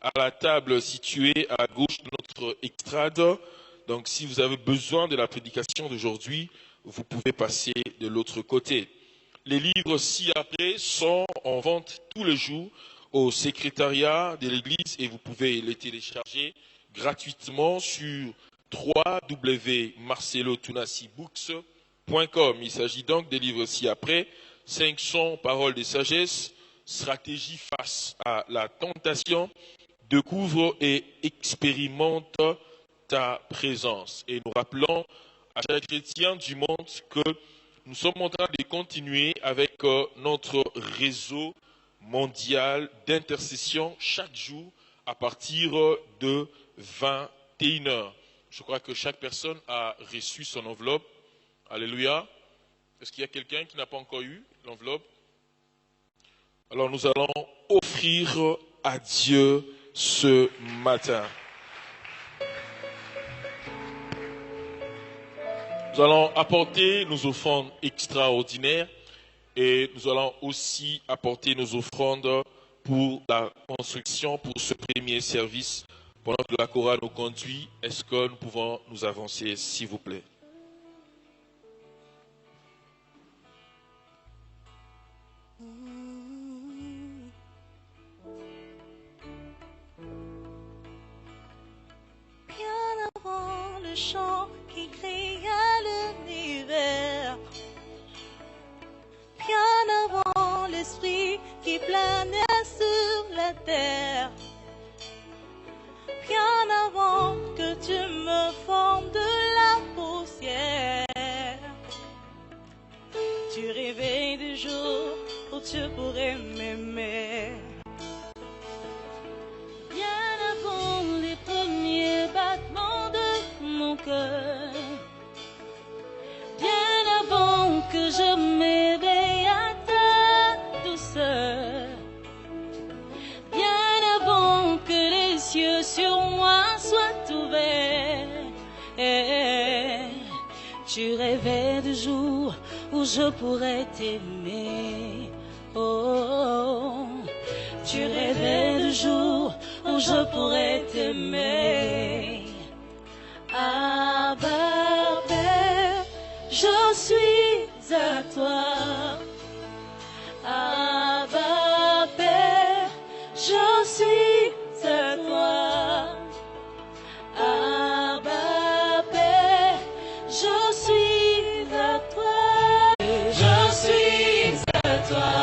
à la table située à gauche de notre extrade. Donc si vous avez besoin de la prédication d'aujourd'hui, vous pouvez passer de l'autre côté. Les livres ci-après sont en vente tous les jours au secrétariat de l'Église et vous pouvez les télécharger gratuitement sur www.marcelotunassibooks.com. Il s'agit donc des livres ci-après, 500 paroles de sagesse, stratégie face à la tentation, découvre et expérimente ta présence. Et nous rappelons à chaque chrétien du monde que nous sommes en train de continuer avec notre réseau mondial d'intercession chaque jour à partir de 21h. Je crois que chaque personne a reçu son enveloppe. Alléluia. Est-ce qu'il y a quelqu'un qui n'a pas encore eu l'enveloppe? Alors nous allons offrir à Dieu ce matin. Nous allons apporter nos offrandes extraordinaires et nous allons aussi apporter nos offrandes pour la construction, pour ce premier service. Pendant que la chorale nous conduit, est-ce que nous pouvons nous avancer, s'il vous plaît? Bien avant le chant qui créa l'univers, bien avant l'esprit qui planait sur la terre, bien avant que tu me formes de la poussière, tu rêvais du jour où tu pourrais m'aimer. Bien avant les premiers battements de mon cœur, bien avant que je m'éveille à ta douceur, bien avant que les cieux sur moi soient ouverts, tu rêvais du jour où je pourrais t'aimer. Oh, tu rêvais du jour où je pourrais t'aimer. Abba, Père, je suis à toi. Abba, Père, je suis à toi. Abba, Père, je suis à toi. Je suis à toi.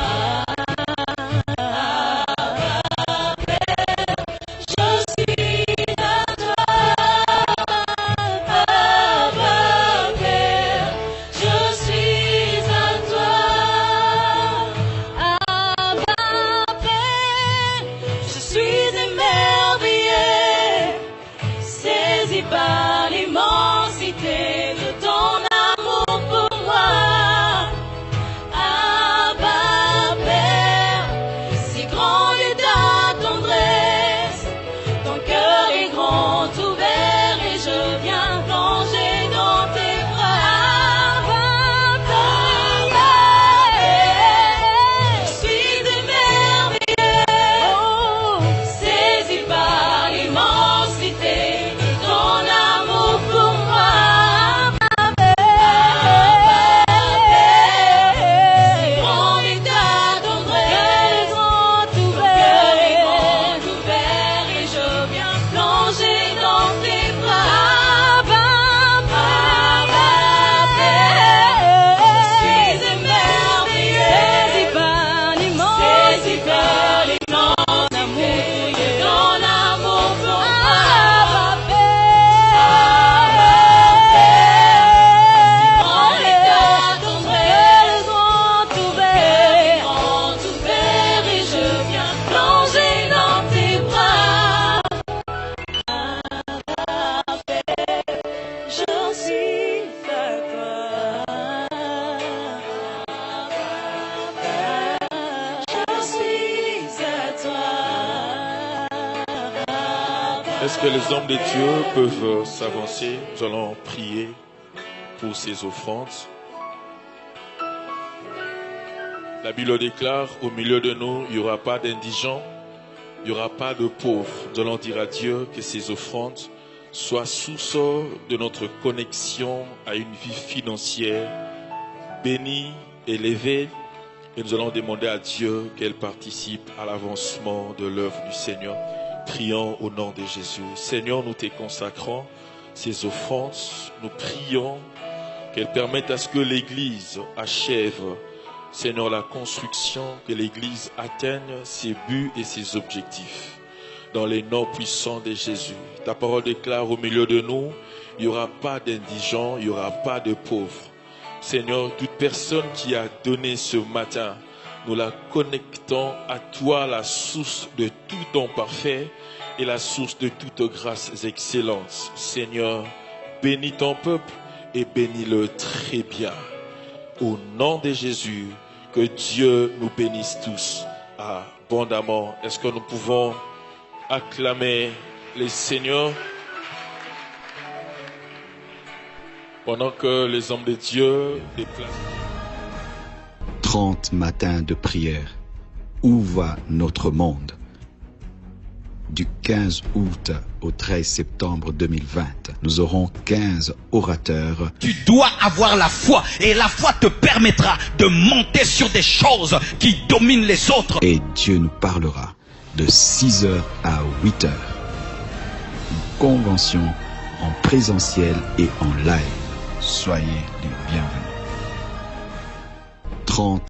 Est-ce que les hommes de Dieu peuvent s'avancer? Nous allons prier pour ces offrandes. La Bible déclare, au milieu de nous, il n'y aura pas d'indigents, il n'y aura pas de pauvres. Nous allons dire à Dieu que ces offrandes soient source de notre connexion à une vie financière bénie, élevée. Et nous allons demander à Dieu qu'elle participe à l'avancement de l'œuvre du Seigneur. Prions au nom de Jésus. Seigneur, nous te consacrons ces offrandes. Nous prions qu'elles permettent à ce que l'Église achève, Seigneur, la construction, que l'Église atteigne ses buts et ses objectifs. Dans les noms puissants de Jésus. Ta parole déclare au milieu de nous, il n'y aura pas d'indigents, il n'y aura pas de pauvres. Seigneur, toute personne qui a donné ce matin, nous la connectons à toi, la source de tout don parfait et la source de toute grâce excellente. Seigneur, bénis ton peuple et bénis-le très bien. Au nom de Jésus, que Dieu nous bénisse tous abondamment. Est-ce que nous pouvons acclamer les Seigneurs pendant que les hommes de Dieu déplacent? 30 matins de prière. Où va notre monde? Du 15 août au 13 septembre 2020, nous aurons 15 orateurs. Tu dois avoir la foi et la foi te permettra de monter sur des choses qui dominent les autres. Et Dieu nous parlera de 6h à 8h. Une convention en présentiel et en live. Soyez les bienvenus. 30